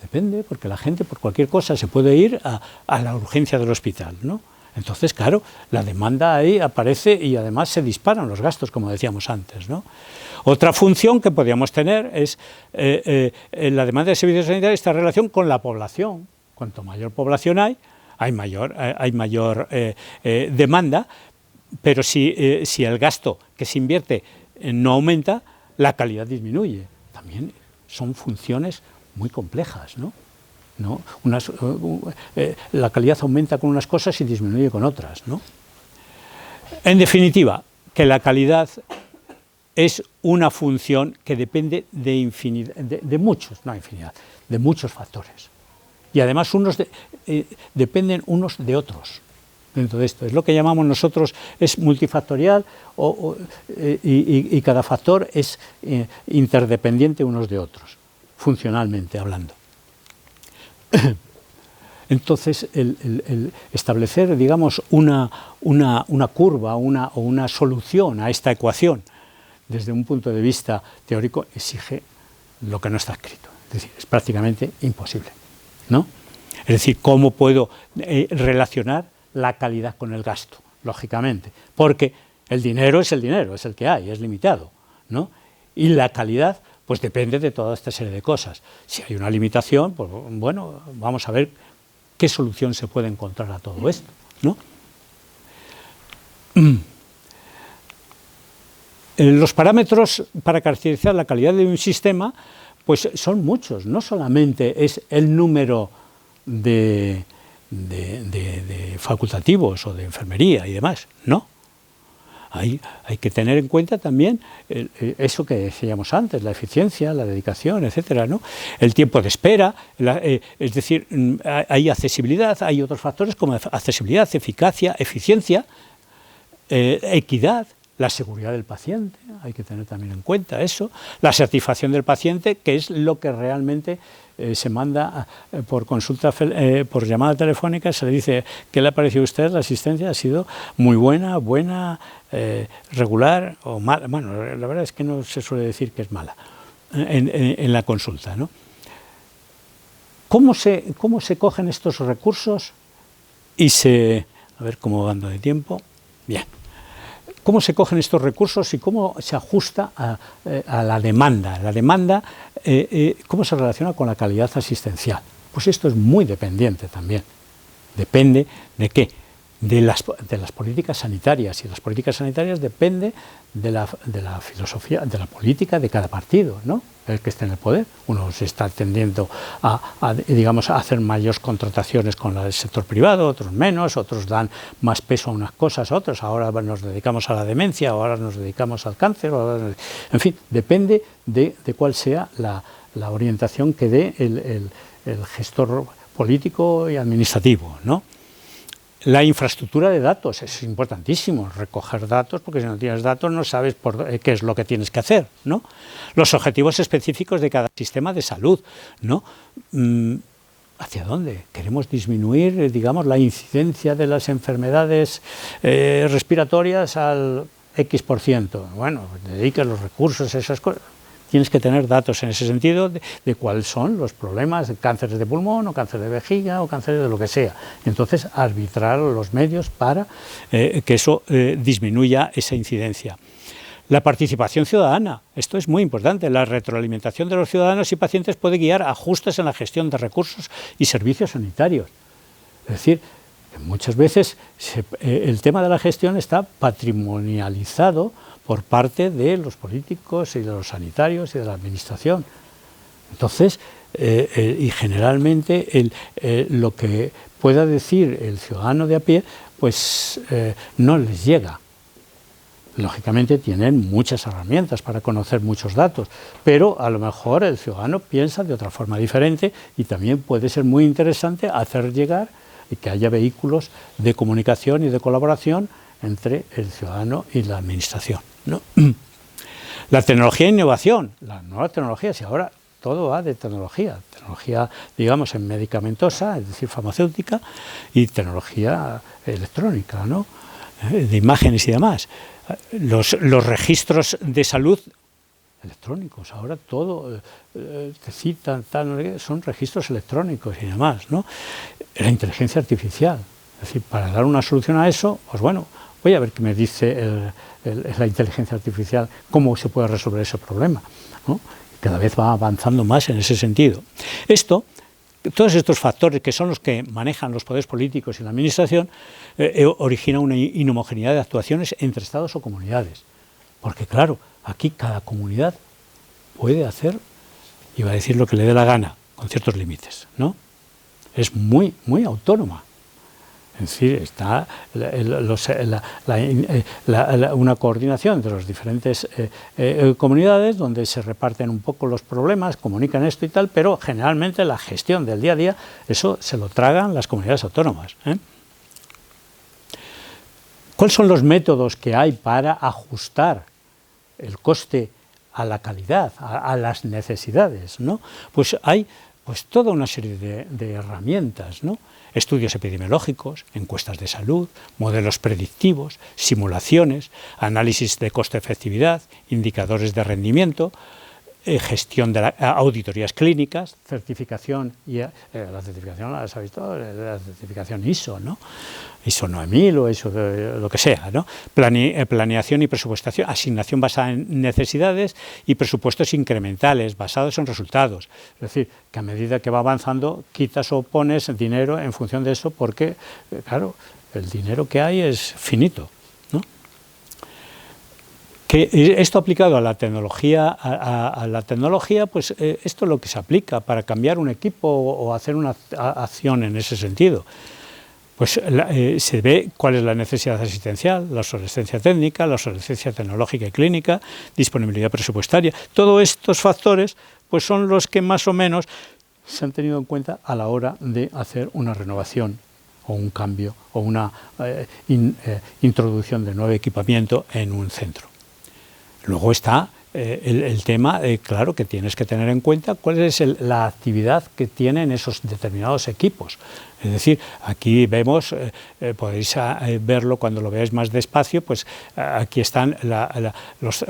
Depende, porque la gente por cualquier cosa se puede ir a la urgencia del hospital, ¿no? Entonces, claro, la demanda ahí aparece y además se disparan los gastos, como decíamos antes, ¿no? Otra función que podríamos tener es la demanda de servicios sanitarios está en relación con la población. Cuanto mayor población hay mayor demanda, pero si el gasto que se invierte no aumenta, la calidad disminuye. También son funciones muy complejas, ¿no? La calidad aumenta con unas cosas y disminuye con otras, ¿no? En definitiva, que la calidad es una función que depende de muchos factores. Y además dependen unos de otros. Dentro de esto es lo que llamamos nosotros, es multifactorial y cada factor es interdependiente unos de otros, funcionalmente hablando. Entonces, el establecer, digamos, una curva o una solución a esta ecuación desde un punto de vista teórico exige lo que no está escrito. Es decir, es prácticamente imposible, ¿no? Es decir, ¿cómo puedo relacionar la calidad con el gasto? Lógicamente, porque el dinero, es el que hay, es limitado, ¿no? Y la calidad, pues depende de toda esta serie de cosas. Si hay una limitación, pues bueno, vamos a ver qué solución se puede encontrar a todo esto, ¿no? Los parámetros para caracterizar la calidad de un sistema, pues son muchos, no solamente es el número de facultativos o de enfermería y demás, no. Hay que tener en cuenta también eso que decíamos antes, la eficiencia, la dedicación, etcétera, ¿no? El tiempo de espera, es decir, hay accesibilidad, hay otros factores como accesibilidad, eficacia, eficiencia, equidad, la seguridad del paciente, hay que tener también en cuenta eso, la satisfacción del paciente, que es lo que realmente se manda por consulta, por llamada telefónica, se le dice, ¿qué le ha parecido a usted? La asistencia ha sido muy buena, regular o mala. Bueno, la verdad es que no se suele decir que es mala en la consulta, ¿no? ¿Cómo se cogen estos recursos y a ver cómo ando de tiempo? Bien. ¿Cómo se cogen estos recursos y cómo se ajusta a la demanda? La demanda, ¿cómo se relaciona con la calidad asistencial? Pues esto es muy dependiente también. Depende de qué, de las políticas sanitarias, y las políticas sanitarias dependen de la filosofía, de la política de cada partido, ¿no? El que esté en el poder. Uno se está tendiendo digamos, a hacer mayores contrataciones con el sector privado, otros menos, otros dan más peso a unas cosas, a otras. Ahora nos dedicamos a la demencia, ahora nos dedicamos al cáncer, en fin, depende de cuál sea la orientación que dé el gestor político y administrativo, ¿no? La infraestructura de datos es importantísimo, recoger datos, porque si no tienes datos no sabes qué es lo que tienes que hacer, ¿no? Los objetivos específicos de cada sistema de salud, ¿no? ¿Hacia dónde? ¿Queremos disminuir, digamos, la incidencia de las enfermedades respiratorias al X%? Bueno, dediques los recursos a esas cosas. Tienes que tener datos en ese sentido de cuáles son los problemas, de cánceres de pulmón o cáncer de vejiga o cáncer de lo que sea. Entonces, arbitrar los medios para que eso disminuya esa incidencia. La participación ciudadana, esto es muy importante. La retroalimentación de los ciudadanos y pacientes puede guiar ajustes en la gestión de recursos y servicios sanitarios. Es decir, muchas veces el tema de la gestión está patrimonializado por parte de los políticos y de los sanitarios y de la administración. Entonces, y generalmente lo que pueda decir el ciudadano de a pie, pues no les llega. Lógicamente tienen muchas herramientas para conocer muchos datos, pero a lo mejor el ciudadano piensa de otra forma diferente y también puede ser muy interesante hacer llegar y que haya vehículos de comunicación y de colaboración entre el ciudadano y la administración, ¿no? La tecnología e innovación, las nuevas tecnologías, y ahora todo va de tecnología, digamos, en medicamentosa, es decir, farmacéutica, y tecnología electrónica, ¿no? De imágenes y demás. Los registros de salud electrónicos, ahora todo te citan, son registros electrónicos y demás, ¿no? La inteligencia artificial, es decir, para dar una solución a eso, pues bueno, voy a ver qué me dice la inteligencia artificial, cómo se puede resolver ese problema, ¿no? Cada vez va avanzando más en ese sentido. Todos estos factores, que son los que manejan los poderes políticos y la administración, originan una inhomogeneidad de actuaciones entre estados o comunidades. Porque claro, aquí cada comunidad puede hacer, iba a decir lo que le dé la gana, con ciertos límites, ¿no? Es muy, muy autónoma. Es decir, está una coordinación entre las diferentes comunidades donde se reparten un poco los problemas, comunican esto y tal, pero generalmente la gestión del día a día, eso se lo tragan las comunidades autónomas, ¿eh? ¿Cuáles son los métodos que hay para ajustar el coste a la calidad, a las necesidades, ¿no? Pues hay toda una serie de herramientas, ¿no? Estudios epidemiológicos, encuestas de salud, modelos predictivos, simulaciones, análisis de coste-efectividad, indicadores de rendimiento, gestión de auditorías clínicas, certificación, la certificación, ¿la has visto? La certificación ISO, ¿no? ISO 9000 o ISO lo que sea, ¿no? Planeación y presupuestación, asignación basada en necesidades y presupuestos incrementales basados en resultados. Es decir, que a medida que va avanzando quitas o pones dinero en función de eso porque, claro, el dinero que hay es finito, ¿no? Que esto aplicado a la tecnología, pues esto es lo que se aplica para cambiar un equipo o hacer una acción en ese sentido. Pues se ve cuál es la necesidad asistencial, la obsolescencia técnica, la obsolescencia tecnológica y clínica, disponibilidad presupuestaria. Todos estos factores pues son los que más o menos se han tenido en cuenta a la hora de hacer una renovación o un cambio o una introducción de nuevo equipamiento en un centro. Luego está el tema, claro, que tienes que tener en cuenta cuál es la actividad que tienen esos determinados equipos. Es decir, aquí vemos, podéis verlo cuando lo veáis más despacio, pues aquí están los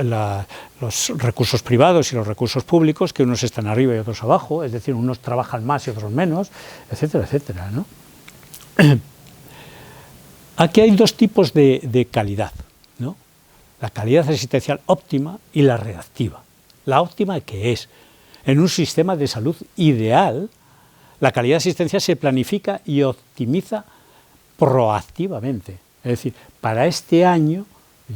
recursos privados y los recursos públicos, que unos están arriba y otros abajo, es decir, unos trabajan más y otros menos, etcétera, etcétera, ¿no? Aquí hay dos tipos de calidad, ¿no? La calidad asistencial óptima y la reactiva. La óptima, ¿qué es? En un sistema de salud ideal, la calidad asistencial se planifica y optimiza proactivamente. Es decir, para este año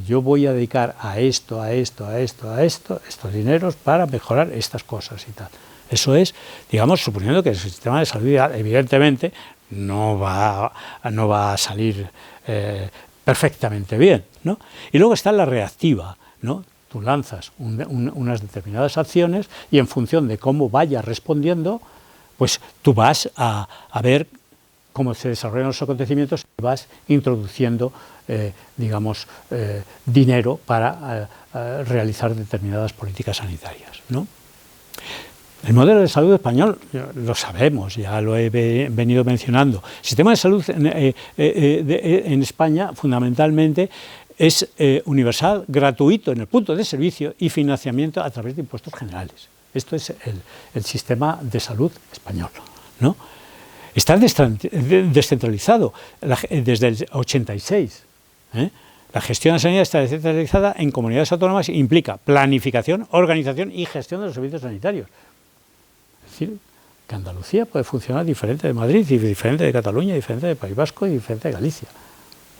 yo voy a dedicar a esto, estos dineros para mejorar estas cosas y tal. Eso es, digamos, suponiendo que el sistema de salud ideal, evidentemente, no va a salir perfectamente bien, ¿no? Y luego está la reactiva, ¿no? Tú lanzas unas determinadas acciones y en función de cómo vaya respondiendo, pues tú vas a ver cómo se desarrollan los acontecimientos y vas introduciendo, digamos, dinero para realizar determinadas políticas sanitarias, ¿no? El modelo de salud español, lo sabemos, ya lo he venido mencionando. El sistema de salud en España, fundamentalmente, es universal, gratuito en el punto de servicio y financiamiento a través de impuestos generales. Esto es el sistema de salud español, ¿no? Está descentralizado desde el 86. La gestión de sanidad está descentralizada en comunidades autónomas e implica planificación, organización y gestión de los servicios sanitarios. Es decir, que Andalucía puede funcionar diferente de Madrid, y diferente de Cataluña, diferente de País Vasco y diferente de Galicia.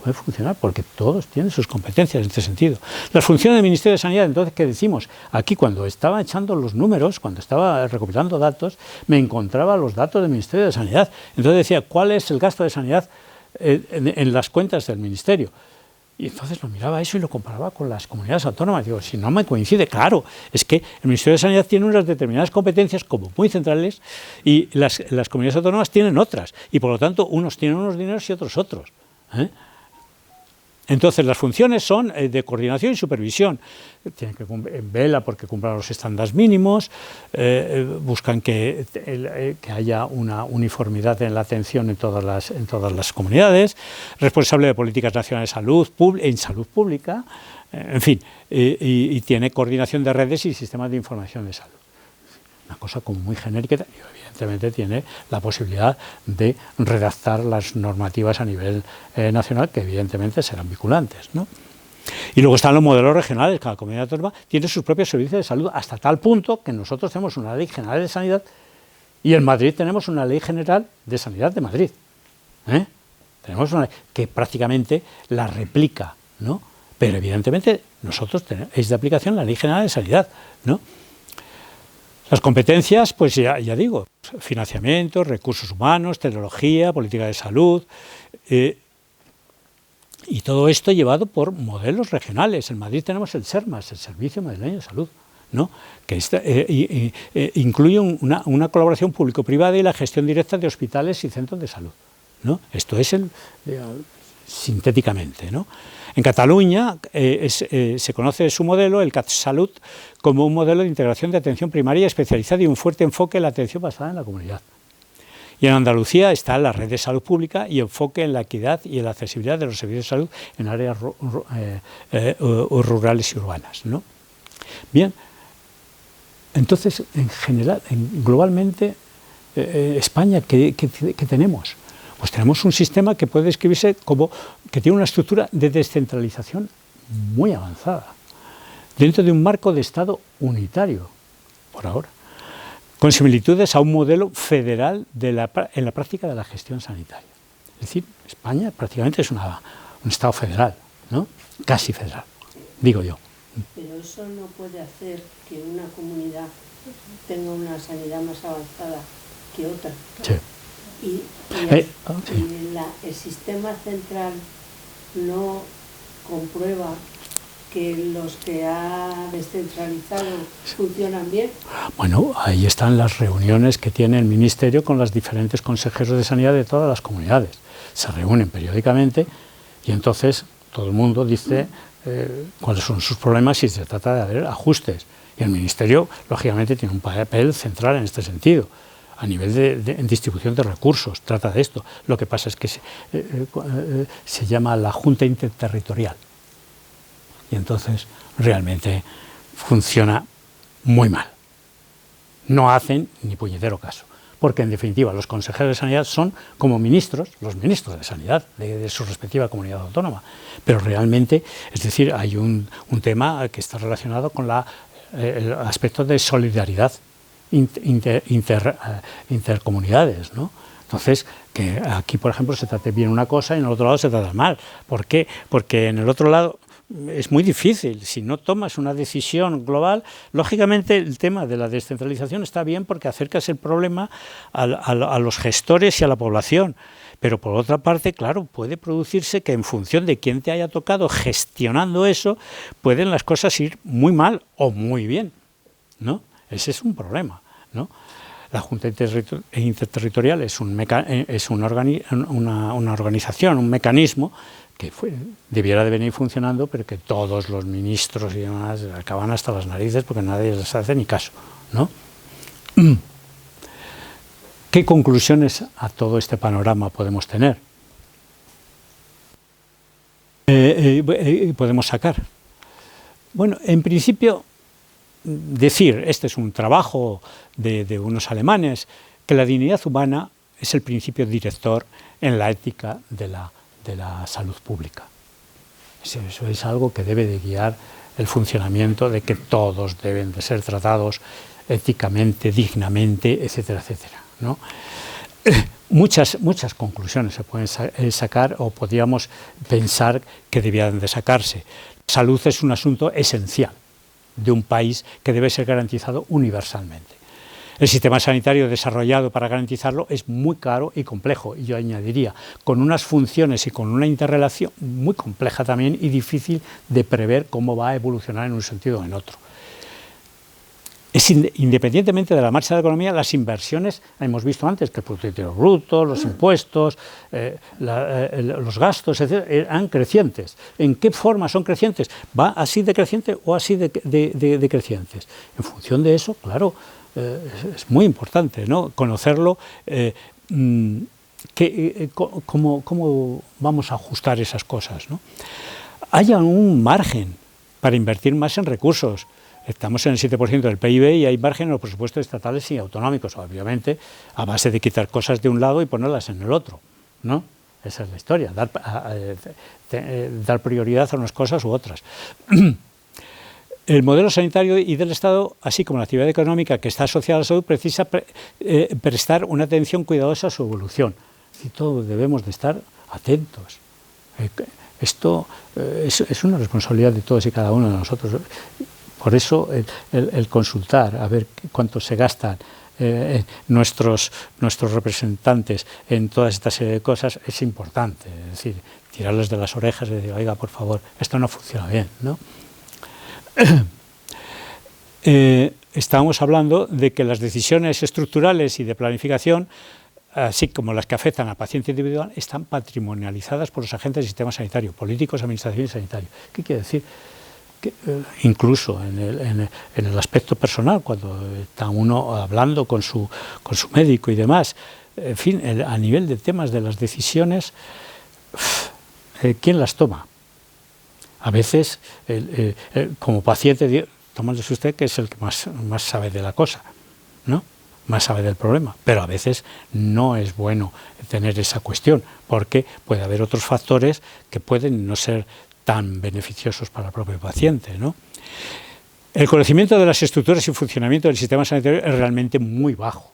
Puede funcionar porque todos tienen sus competencias en este sentido. Las funciones del Ministerio de Sanidad, entonces, ¿qué decimos? Aquí, cuando estaba echando los números, cuando estaba recopilando datos, me encontraba los datos del Ministerio de Sanidad. Entonces decía, ¿cuál es el gasto de sanidad en las cuentas del Ministerio? Y entonces lo miraba eso y lo comparaba con las comunidades autónomas. Digo, si no me coincide, claro, es que el Ministerio de Sanidad tiene unas determinadas competencias como muy centrales y las comunidades autónomas tienen otras. Y por lo tanto, unos tienen unos dineros y otros otros, ¿eh? Entonces, las funciones son de coordinación y supervisión. Tienen que vela porque cumplan los estándares mínimos, buscan que haya una uniformidad en la atención en todas las comunidades, responsable de políticas nacionales en salud pública, en fin, y tiene coordinación de redes y sistemas de información de salud. Una cosa como muy genérica, y evidentemente tiene la posibilidad de redactar las normativas a nivel nacional, que evidentemente serán vinculantes, ¿no? Y luego están los modelos regionales, cada comunidad autónoma tiene sus propios servicios de salud, hasta tal punto que nosotros tenemos una ley general de sanidad y en Madrid tenemos una ley general de sanidad de Madrid. Tenemos una ley que prácticamente la replica, ¿no? Pero evidentemente nosotros es de aplicación la ley general de sanidad, ¿no? Las competencias, pues ya digo, financiamiento, recursos humanos, tecnología, política de salud, y todo esto llevado por modelos regionales. En Madrid tenemos el SERMAS, el Servicio Madrileño de Salud, ¿no? Que incluye una colaboración público-privada y la gestión directa de hospitales y centros de salud, ¿no? Esto es sintéticamente, ¿no? En Cataluña se conoce su modelo, el CatSalut, como un modelo de integración de atención primaria especializada y un fuerte enfoque en la atención basada en la comunidad. Y en Andalucía está la red de salud pública y enfoque en la equidad y en la accesibilidad de los servicios de salud en áreas rurales y urbanas, ¿no? Bien, entonces, en general, globalmente, España, ¿qué tenemos? Pues tenemos un sistema que puede describirse como que tiene una estructura de descentralización muy avanzada, dentro de un marco de Estado unitario, por ahora, con similitudes a un modelo federal en la práctica de la gestión sanitaria. Es decir, España prácticamente es un Estado federal, ¿no? Casi federal, digo yo. Pero eso no puede hacer que una comunidad tenga una sanidad más avanzada que otra. Sí. Y el sistema central no comprueba que los que ha descentralizado funcionan bien. Bueno, ahí están las reuniones que tiene el Ministerio con los diferentes consejeros de sanidad de todas las comunidades. Se reúnen periódicamente y entonces todo el mundo dice cuáles son sus problemas y se trata de hacer ajustes. Y el Ministerio, lógicamente, tiene un papel central en este sentido. A nivel de distribución de recursos, trata de esto. Lo que pasa es que se llama la Junta Interterritorial. Y entonces realmente funciona muy mal. No hacen ni puñetero caso. Porque en definitiva los consejeros de sanidad son como ministros, los ministros de sanidad de su respectiva comunidad autónoma. Pero realmente, es decir, hay un tema que está relacionado con el aspecto de solidaridad intercomunidades, ¿no? Entonces, que aquí, por ejemplo, se trate bien una cosa y en el otro lado se trata mal. ¿Por qué? Porque en el otro lado es muy difícil. Si no tomas una decisión global, lógicamente el tema de la descentralización está bien porque acercas el problema a los gestores y a la población. Pero por otra parte, claro, puede producirse que en función de quién te haya tocado gestionando eso, pueden las cosas ir muy mal o muy bien, ¿no? Ese es un problema, ¿no? La Junta Interterritorial es una organización, un mecanismo que debiera de venir funcionando, pero que todos los ministros y demás acaban hasta las narices porque nadie les hace ni caso, ¿no? ¿Qué conclusiones a todo este panorama podemos tener? Podemos sacar. Bueno, en principio, decir, este es un trabajo de unos alemanes, que la dignidad humana es el principio director en la ética de la salud pública. Eso es algo que debe de guiar el funcionamiento, de que todos deben de ser tratados éticamente, dignamente, etcétera, etcétera, ¿no? Muchas conclusiones se pueden sacar o podríamos pensar que debían de sacarse. La salud es un asunto esencial de un país que debe ser garantizado universalmente. El sistema sanitario desarrollado para garantizarlo es muy caro y complejo, y yo añadiría, con unas funciones y con una interrelación muy compleja también y difícil de prever cómo va a evolucionar en un sentido o en otro. independientemente de la marcha de la economía, las inversiones, hemos visto antes que el Producto Interior Bruto, los impuestos, los gastos, etc., eran crecientes. ¿En qué forma son crecientes? ¿Va así decreciente o así decrecientes? En función de eso, claro, es muy importante, ¿no?, conocerlo, cómo vamos a ajustar esas cosas, ¿no? Haya un margen para invertir más en recursos. Estamos en el 7% del PIB y hay margen en los presupuestos estatales y autonómicos, obviamente, a base de quitar cosas de un lado y ponerlas en el otro, ¿no? Esa es la historia, dar prioridad a unas cosas u otras. El modelo sanitario y del Estado, así como la actividad económica que está asociada a la salud, precisa prestar una atención cuidadosa a su evolución. Y todos debemos de estar atentos. Esto es una responsabilidad de todos y cada uno de nosotros. Por eso el consultar, a ver cuánto se gastan nuestros representantes en toda esta serie de cosas es importante. Es decir, tirarles de las orejas y decir, oiga, por favor, esto no funciona bien, ¿no? Estábamos hablando de que las decisiones estructurales y de planificación, así como las que afectan al paciente individual, están patrimonializadas por los agentes del sistema sanitario, políticos, administración y sanitario. ¿Qué quiere decir? Que, incluso en el aspecto personal, cuando está uno hablando con su médico y demás, en fin, a nivel de temas de las decisiones, ¿quién las toma? A veces, como paciente, tomándose usted que es el que más sabe de la cosa, ¿no?, más sabe del problema, pero a veces no es bueno tener esa cuestión, porque puede haber otros factores que pueden no ser tan beneficiosos para el propio paciente, ¿no? El conocimiento de las estructuras y funcionamiento del sistema sanitario es realmente muy bajo.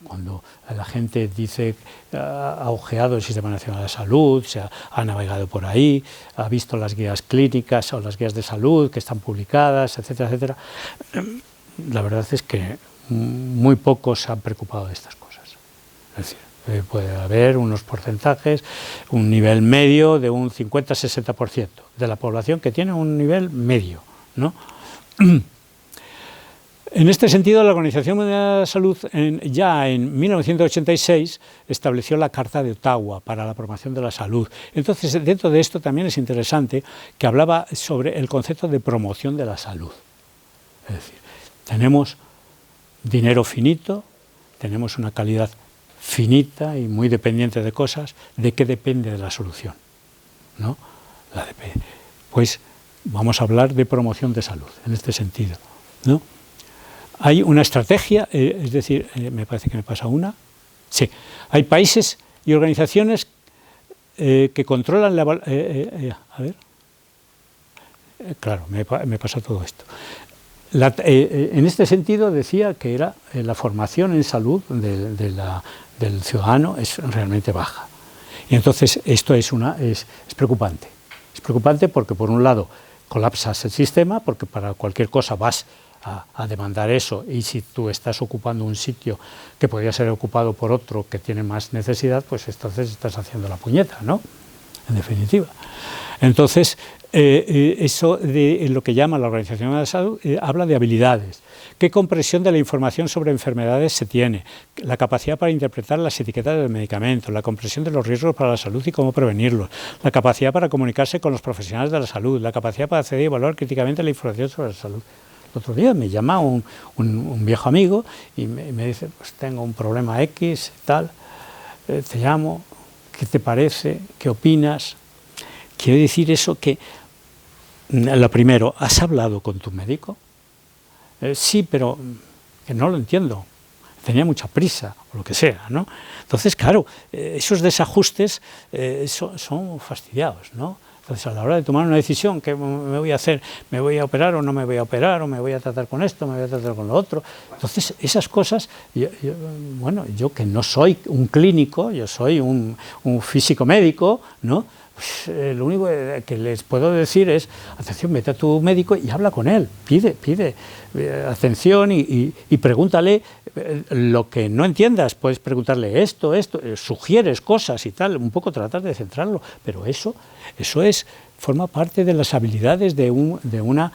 Cuando la gente dice ha ojeado el Sistema Nacional de Salud, ha navegado por ahí, ha visto las guías clínicas o las guías de salud que están publicadas, etcétera, etcétera, la verdad es que muy pocos se han preocupado de estas cosas. Es decir, puede haber unos porcentajes, un nivel medio de un 50-60% de la población que tiene un nivel medio, ¿no? En este sentido, la Organización Mundial de la Salud ya en 1986 estableció la Carta de Ottawa para la promoción de la salud. Entonces, dentro de esto también es interesante que hablaba sobre el concepto de promoción de la salud. Es decir, tenemos dinero finito, tenemos una calidad finita y muy dependiente de cosas. ¿De qué depende de la solución? ¿No? Pues vamos a hablar de promoción de salud en este sentido, ¿no? Hay una estrategia, es decir, me parece que me pasa una. Sí, hay países y organizaciones que controlan la... a ver. Claro, me pasa todo esto. En este sentido decía que era la formación en salud del ciudadano es realmente baja. Y entonces esto es preocupante. Es preocupante porque por un lado colapsas el sistema, porque para cualquier cosa vas a demandar eso, y si tú estás ocupando un sitio que podría ser ocupado por otro que tiene más necesidad, pues entonces estás haciendo la puñeta, ¿no? En definitiva. Entonces, eso de lo que llama la Organización Mundial de la Salud habla de habilidades. ¿Qué comprensión de la información sobre enfermedades se tiene? La capacidad para interpretar las etiquetas del medicamento, la comprensión de los riesgos para la salud y cómo prevenirlos, la capacidad para comunicarse con los profesionales de la salud, la capacidad para acceder y evaluar críticamente la información sobre la salud. El otro día me llama un viejo amigo y me dice, pues tengo un problema X, tal, te llamo, ¿qué te parece? ¿Qué opinas? Quiero decir eso que, lo primero, ¿has hablado con tu médico? Sí, pero que no lo entiendo, tenía mucha prisa, o lo que sea, ¿no? Entonces, claro, esos desajustes son fastidiados, ¿no? Entonces, a la hora de tomar una decisión, ¿qué me voy a hacer? ¿Me voy a operar o no me voy a operar? ¿O me voy a tratar con esto? ¿Me voy a tratar con lo otro? Entonces, esas cosas, yo que no soy un clínico, yo soy un físico médico, ¿no? pues, lo único que les puedo decir es, atención, vete a tu médico y habla con él, pide atención y pregúntale lo que no entiendas, puedes preguntarle esto, sugieres cosas y tal, un poco tratar de centrarlo, pero eso forma parte de las habilidades de una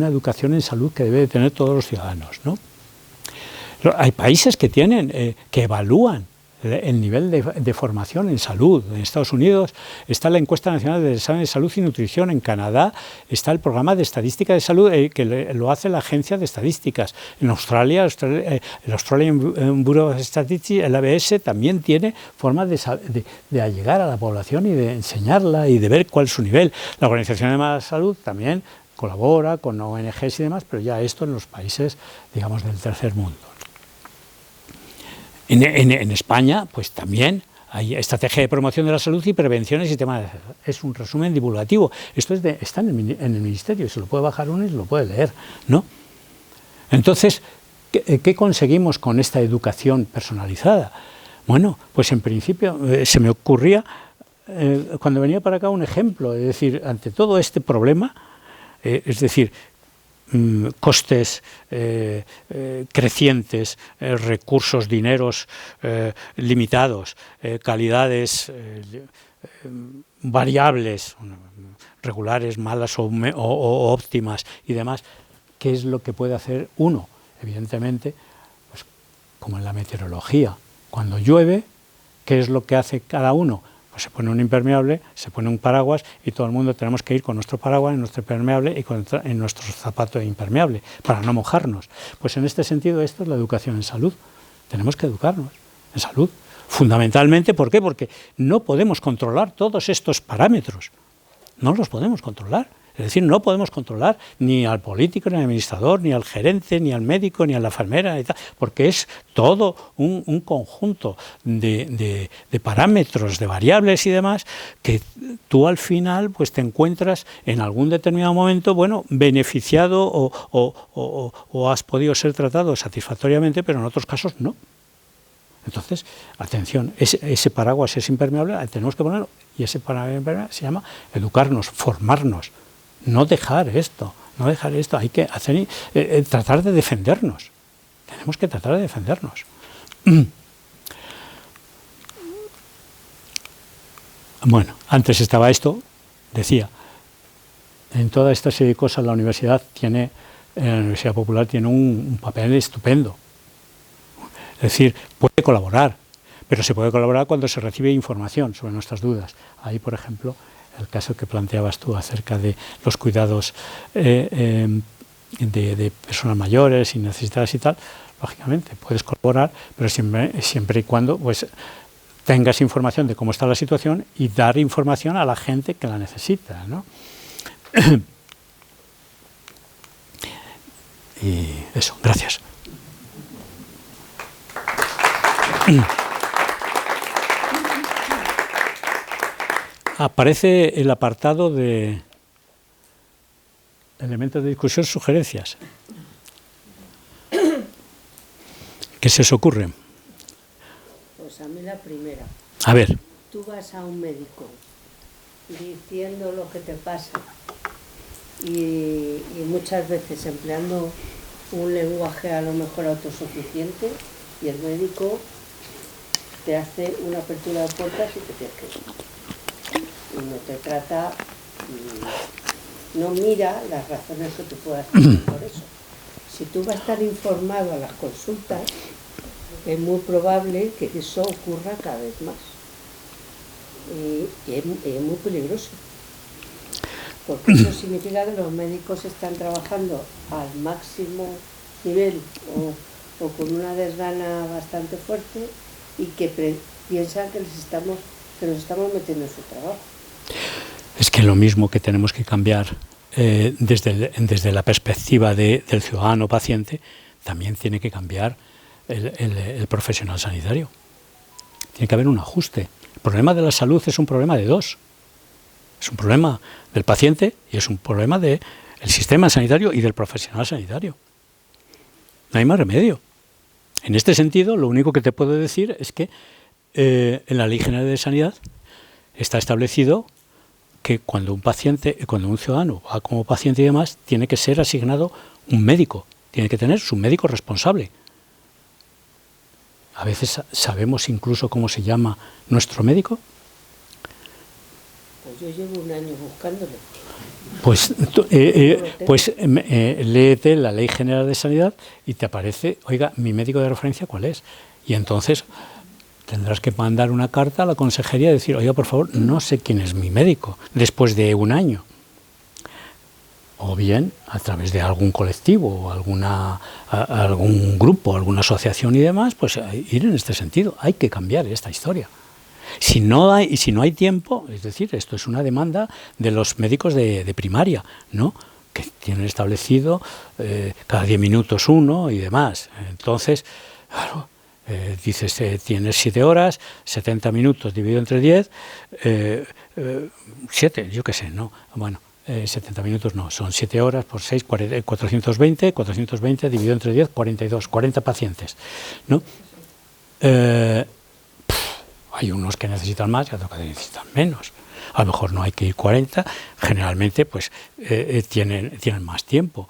educación en salud que debe de tener todos los ciudadanos, ¿no? Hay países que que evalúan el nivel de formación en salud. En Estados Unidos está la encuesta nacional de examen de salud y nutrición. En Canadá está el programa de estadística de salud que lo hace la agencia de estadísticas. En Australia, el Australian Bureau of Statistics, el ABS, también tiene formas de allegar a la población y de enseñarla y de ver cuál es su nivel. La Organización de la Salud también colabora con ONGs y demás, pero ya esto en los países, digamos, del tercer mundo. En España, pues también hay estrategia de promoción de la salud y prevención del sistema de salud. Es un resumen divulgativo. Esto está en el Ministerio, se lo puede bajar uno y se lo puede leer, ¿no? Entonces, ¿qué conseguimos con esta educación personalizada? Bueno, pues en principio se me ocurría, cuando venía para acá, un ejemplo, es decir, ante todo este problema, es decir, costes crecientes, recursos, dineros limitados, calidades variables, regulares, malas o óptimas y demás. ¿Qué es lo que puede hacer uno? Evidentemente, pues, como en la meteorología, cuando llueve, ¿qué es lo que hace cada uno? Pues se pone un impermeable, se pone un paraguas y todo el mundo tenemos que ir con nuestro paraguas, en nuestro impermeable y en nuestro zapato impermeable para no mojarnos. Pues en este sentido esto es la educación en salud. Tenemos que educarnos en salud. Fundamentalmente, ¿por qué? Porque no podemos controlar todos estos parámetros. No los podemos controlar. Es decir, no podemos controlar ni al político, ni al administrador, ni al gerente, ni al médico, ni a la enfermera, porque es todo un conjunto de parámetros, de variables y demás, que tú al final pues te encuentras en algún determinado momento, bueno, beneficiado o has podido ser tratado satisfactoriamente, pero en otros casos no. Entonces, atención, ese paraguas es impermeable, tenemos que ponerlo, y ese paraguas impermeable se llama educarnos, formarnos. No dejar esto, hay que tratar de defendernos. Tenemos que tratar de defendernos. Bueno, antes estaba esto, decía, en toda esta serie de cosas la Universidad Popular tiene un papel estupendo. Es decir, puede colaborar, pero se puede colaborar cuando se recibe información sobre nuestras dudas. Ahí, por ejemplo, el caso que planteabas tú acerca de los cuidados de personas mayores y necesidades y tal, lógicamente puedes colaborar, pero siempre y cuando pues tengas información de cómo está la situación y dar información a la gente que la necesita, ¿no? Y eso, gracias. Aparece el apartado de elementos de discusión, sugerencias. ¿Qué se os ocurre? Pues a mí la primera. A ver. Tú vas a un médico diciendo lo que te pasa y muchas veces empleando un lenguaje a lo mejor autosuficiente y el médico te hace una apertura de puertas y te tienes que ir. Y no te trata, no mira las razones que tú puedas tener por eso. Si tú vas a estar informado a las consultas, es muy probable que eso ocurra cada vez más. Y es muy peligroso. Porque eso significa que los médicos están trabajando al máximo nivel o con una desgana bastante fuerte y que piensan que nos estamos metiendo en su trabajo. Es que lo mismo que tenemos que cambiar desde la perspectiva del ciudadano paciente, también tiene que cambiar el profesional sanitario. Tiene que haber un ajuste. El problema de la salud es un problema de dos. Es un problema del paciente y es un problema del sistema sanitario y del profesional sanitario. No hay más remedio. En este sentido, lo único que te puedo decir es que en la Ley General de Sanidad está establecido que cuando un ciudadano va como paciente y demás, tiene que ser asignado un médico, tiene que tener su médico responsable. A veces sabemos incluso cómo se llama nuestro médico. Pues yo llevo un año buscándolo. Pues léete la Ley General de Sanidad y te aparece, oiga, ¿mi médico de referencia cuál es? Y entonces tendrás que mandar una carta a la consejería y decir, oiga, por favor, no sé quién es mi médico, después de un año. O bien a través de algún colectivo, o algún grupo, alguna asociación y demás, pues ir en este sentido. Hay que cambiar esta historia. Si no hay tiempo, es decir, esto es una demanda de los médicos de primaria, ¿no?, que tienen establecido cada 10 minutos uno y demás. Entonces, claro, dices, tienes 7 horas, 70 minutos dividido entre 10, 7, yo qué sé, ¿no? Bueno, 70 minutos no, son 7 horas por 6, 420 dividido entre 10, 42, 40 pacientes, ¿no? Hay unos que necesitan más y otros que necesitan menos. A lo mejor no hay que ir 40, generalmente pues tienen más tiempo.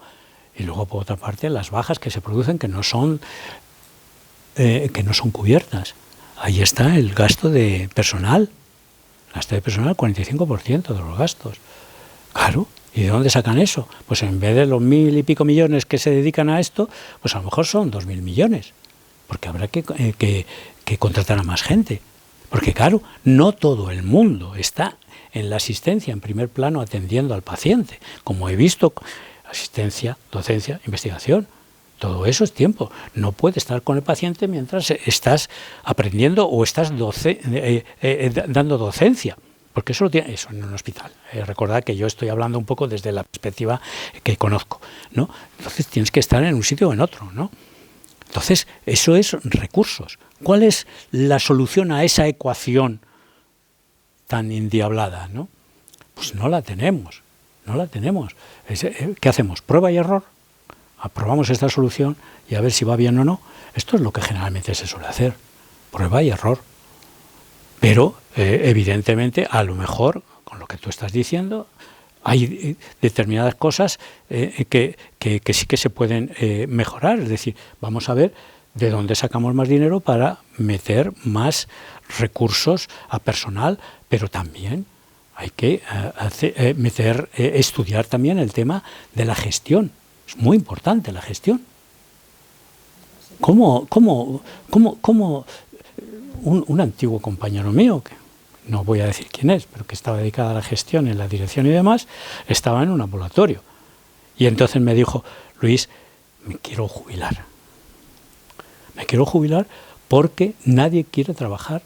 Y luego, por otra parte, las bajas que se producen que no son cubiertas. Ahí está el gasto de personal. Gasto de personal, 45% de los gastos. Claro, ¿y de dónde sacan eso? Pues en vez de los 1.000 y pico millones que se dedican a esto, pues a lo mejor son 2.000 millones. Porque habrá que contratar a más gente. Porque claro, no todo el mundo está en la asistencia en primer plano atendiendo al paciente. Como he visto, asistencia, docencia, investigación. Todo eso es tiempo. No puedes estar con el paciente mientras estás aprendiendo o estás dando docencia. Porque eso lo tiene eso en un hospital. Recordad que yo estoy hablando un poco desde la perspectiva que conozco, ¿no? Entonces tienes que estar en un sitio o en otro, ¿no? Entonces, eso es recursos. ¿Cuál es la solución a esa ecuación tan endiablada, ¿no? Pues no la tenemos, no la tenemos. ¿Qué hacemos? ¿Prueba y error? Aprobamos esta solución y a ver si va bien o no. Esto es lo que generalmente se suele hacer, prueba y error. Pero, evidentemente, a lo mejor, con lo que tú estás diciendo, hay determinadas cosas que sí que se pueden mejorar. Es decir, vamos a ver de dónde sacamos más dinero para meter más recursos a personal, pero también hay que estudiar también el tema de la gestión. Es muy importante la gestión. ¿Cómo un antiguo compañero mío, que no voy a decir quién es, pero que estaba dedicado a la gestión en la dirección y demás, estaba en un ambulatorio. Y entonces me dijo, Luis, me quiero jubilar. Me quiero jubilar porque nadie quiere trabajar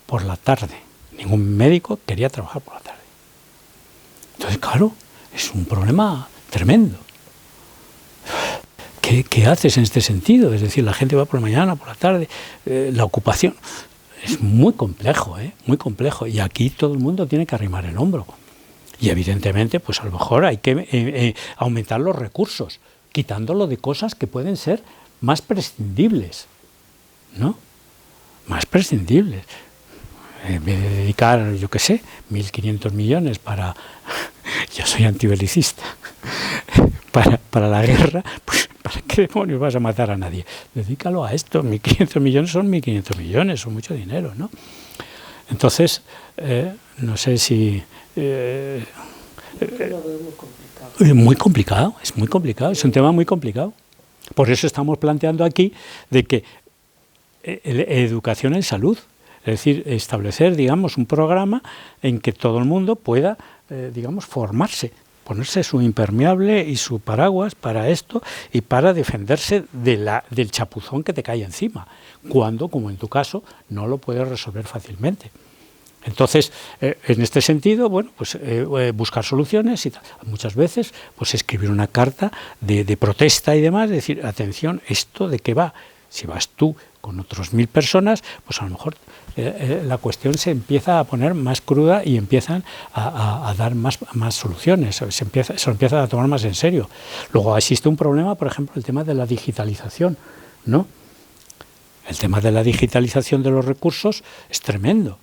por la tarde. Ningún médico quería trabajar por la tarde. Entonces, claro, es un problema tremendo. ¿Qué haces en este sentido? Es decir, la gente va por la mañana, por la tarde, la ocupación. Es muy complejo, muy complejo. Y aquí todo el mundo tiene que arrimar el hombro. Y evidentemente, pues a lo mejor hay que aumentar los recursos, quitándolo de cosas que pueden ser más prescindibles, ¿no? Más prescindibles. En vez de dedicar, yo qué sé, 1.500 millones para... Yo soy antibelicista. Para la guerra, pues ¿para qué demonios vas a matar a nadie? Dedícalo a esto. 1.500 millones son 1.500 millones, son mucho dinero, ¿no? Entonces, no sé si... Lo veo muy complicado. Es muy complicado, es un tema muy complicado. Por eso estamos planteando aquí de que educación en salud, es decir, establecer, digamos, un programa en que todo el mundo pueda, digamos, formarse, ponerse su impermeable y su paraguas para esto y para defenderse del chapuzón que te cae encima, cuando, como en tu caso, no lo puedes resolver fácilmente. Entonces, en este sentido, bueno, pues buscar soluciones y muchas veces pues escribir una carta de protesta y demás, decir, atención, ¿esto de qué va? Si vas tú con otros 1.000 personas, pues a lo mejor la cuestión se empieza a poner más cruda y empiezan a dar más soluciones, se lo empieza a tomar más en serio. Luego existe un problema, por ejemplo, el tema de la digitalización, ¿no? El tema de la digitalización de los recursos es tremendo.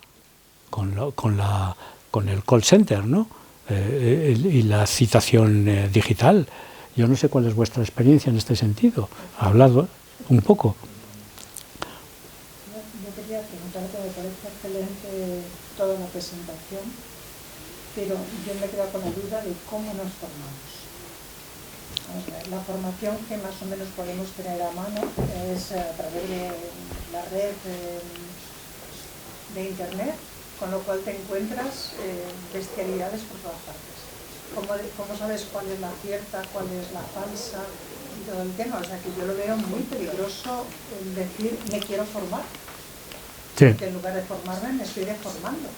con el call center, ¿no? Y la citación digital. Yo no sé cuál es vuestra experiencia en este sentido. ¿Ha hablado un poco? Yo quería preguntar que me parece excelente toda la presentación, pero yo me quedo con la duda de cómo nos formamos. Vamos a ver, la formación que más o menos podemos tener a mano es a través de la red de internet, con lo cual te encuentras bestialidades por todas partes. ¿Cómo sabes cuál es la cierta, cuál es la falsa y todo el tema? O sea que yo lo veo muy peligroso el decir me quiero formar. Sí. Porque en lugar de formarme me estoy deformando.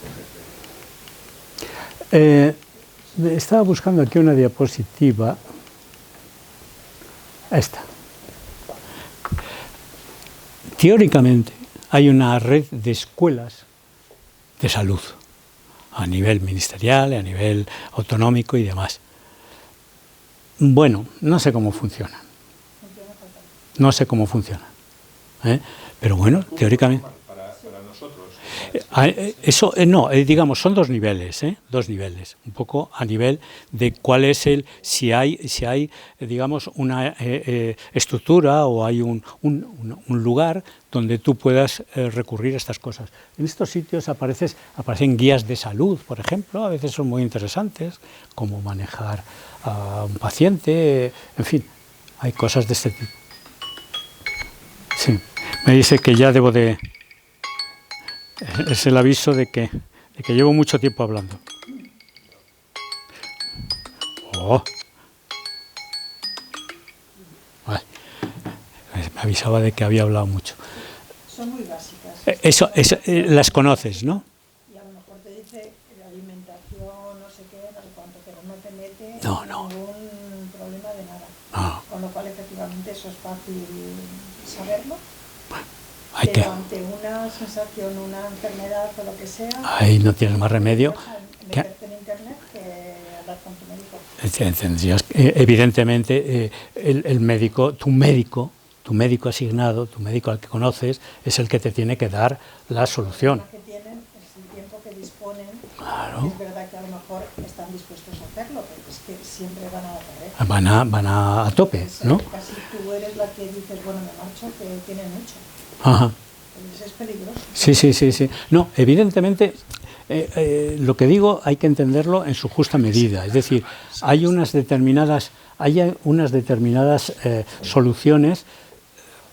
Estaba buscando aquí una diapositiva. Esta. Teóricamente hay una red de escuelas de salud a nivel ministerial, a nivel autonómico y demás. Bueno, no sé cómo funcionan. No sé cómo funcionan. Pero bueno, teóricamente. Para nosotros. Eso, no, digamos, son dos niveles, un poco a nivel de cuál es si hay digamos, una estructura o hay un lugar donde tú puedas recurrir a estas cosas. En estos sitios aparecen guías de salud, por ejemplo, a veces son muy interesantes, cómo manejar a un paciente, en fin, hay cosas de este tipo. Sí, me dice que ya debo de... Es el aviso de que llevo mucho tiempo hablando. Oh. Vale. Me avisaba de que había hablado mucho. Son muy básicas. Eso, las conoces, ¿no? Y a lo mejor te dice alimentación, no sé qué, no sé cuánto, pero no te mete ningún problema de nada. No. Con lo cual, efectivamente, eso es fácil saberlo. Hay pero ante una sensación, una enfermedad o lo que sea, ahí no tienes más remedio que meterte en internet que hablar con tu médico. Tendrías, evidentemente, el médico, tu médico asignado, tu médico al que conoces, es el que te tiene que dar la solución. Lo que tienen es el tiempo que disponen. Claro. Es verdad que a lo mejor están dispuestos a hacerlo, pero es que siempre van a la pared. Van a tope, ¿no? Casi tú eres la que dices, bueno, me marcho, que tienen mucho. Ajá. Entonces es peligroso. Sí. No, evidentemente, lo que digo hay que entenderlo en su justa medida. Es decir, hay unas determinadas soluciones,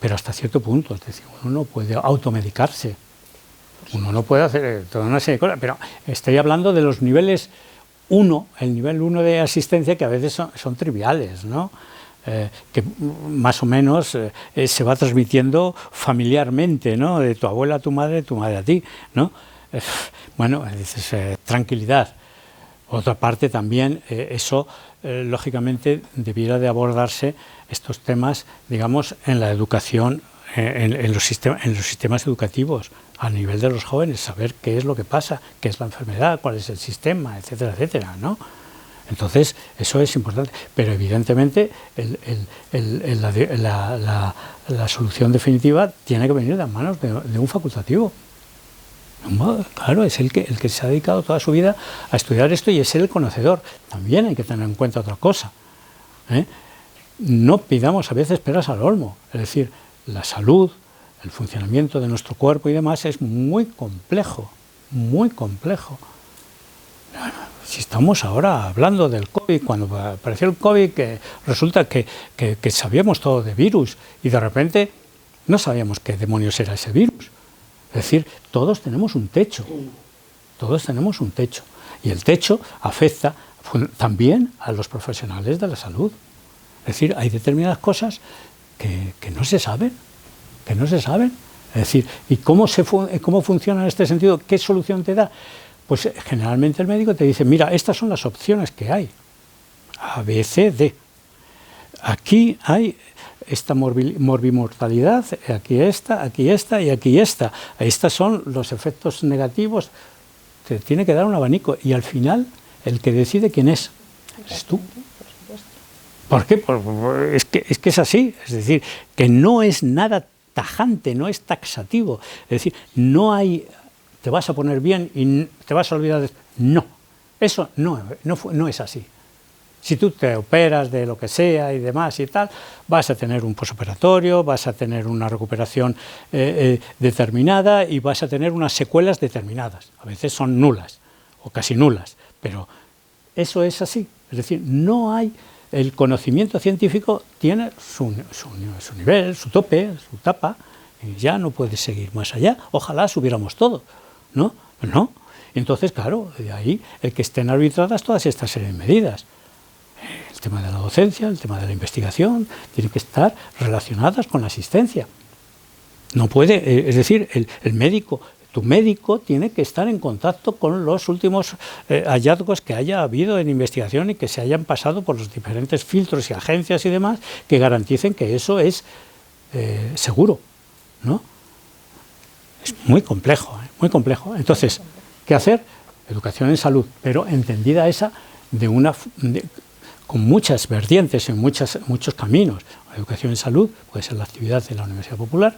pero hasta cierto punto. Es decir, uno no puede automedicarse. Uno no puede hacer toda una serie de cosas. Pero estoy hablando de los niveles 1, el nivel 1 de asistencia, que a veces son triviales, ¿no? Que más o menos se va transmitiendo familiarmente, ¿no? De tu abuela a tu madre a ti, ¿no? Bueno, dices, tranquilidad. Otra parte también, eso lógicamente debiera de abordarse estos temas, digamos, en la educación, en los sistemas educativos, a nivel de los jóvenes, saber qué es lo que pasa, qué es la enfermedad, cuál es el sistema, etcétera, etcétera, ¿no? Entonces, eso es importante, pero evidentemente la solución definitiva tiene que venir de las manos de un facultativo. Claro, es el que se ha dedicado toda su vida a estudiar esto y es el conocedor. También hay que tener en cuenta otra cosa. No pidamos a veces peras al olmo, es decir, la salud, el funcionamiento de nuestro cuerpo y demás es muy complejo, muy complejo. Si estamos ahora hablando del COVID, cuando apareció el COVID, que resulta que sabíamos todo de virus y de repente no sabíamos qué demonios era ese virus. Es decir, todos tenemos un techo, y el techo afecta también a los profesionales de la salud. Es decir, hay determinadas cosas que no se saben, Es decir, ¿y cómo funciona en este sentido? ¿Qué solución te da? Pues generalmente el médico te dice, mira, estas son las opciones que hay, A, B, C, D. Aquí hay esta morbimortalidad, aquí esta y aquí esta. Estos son los efectos negativos. Te tiene que dar un abanico y al final el que decide quién es tú. ¿Por qué? Es que es así. Es decir, que no es nada tajante, no es taxativo. Es decir, no hay te vas a poner bien y te vas a olvidar de... No, eso no es así. Si tú te operas de lo que sea y demás y tal, vas a tener un posoperatorio, vas a tener una recuperación determinada y vas a tener unas secuelas determinadas. A veces son nulas o casi nulas, pero eso es así. Es decir, no hay... El conocimiento científico tiene su nivel, su tope, su tapa, y ya no puede seguir más allá. Ojalá subiéramos todo, ¿no? No. Entonces, claro, de ahí el que estén arbitradas todas estas serie de medidas. El tema de la docencia, el tema de la investigación, tienen que estar relacionadas con la asistencia. No puede, es decir, el médico, tu médico tiene que estar en contacto con los últimos hallazgos que haya habido en investigación y que se hayan pasado por los diferentes filtros y agencias y demás que garanticen que eso es seguro, ¿no? Es muy complejo, muy complejo. Entonces, ¿qué hacer? Educación en salud, pero entendida esa con muchas vertientes en muchos caminos. Educación en salud puede ser la actividad de la Universidad Popular.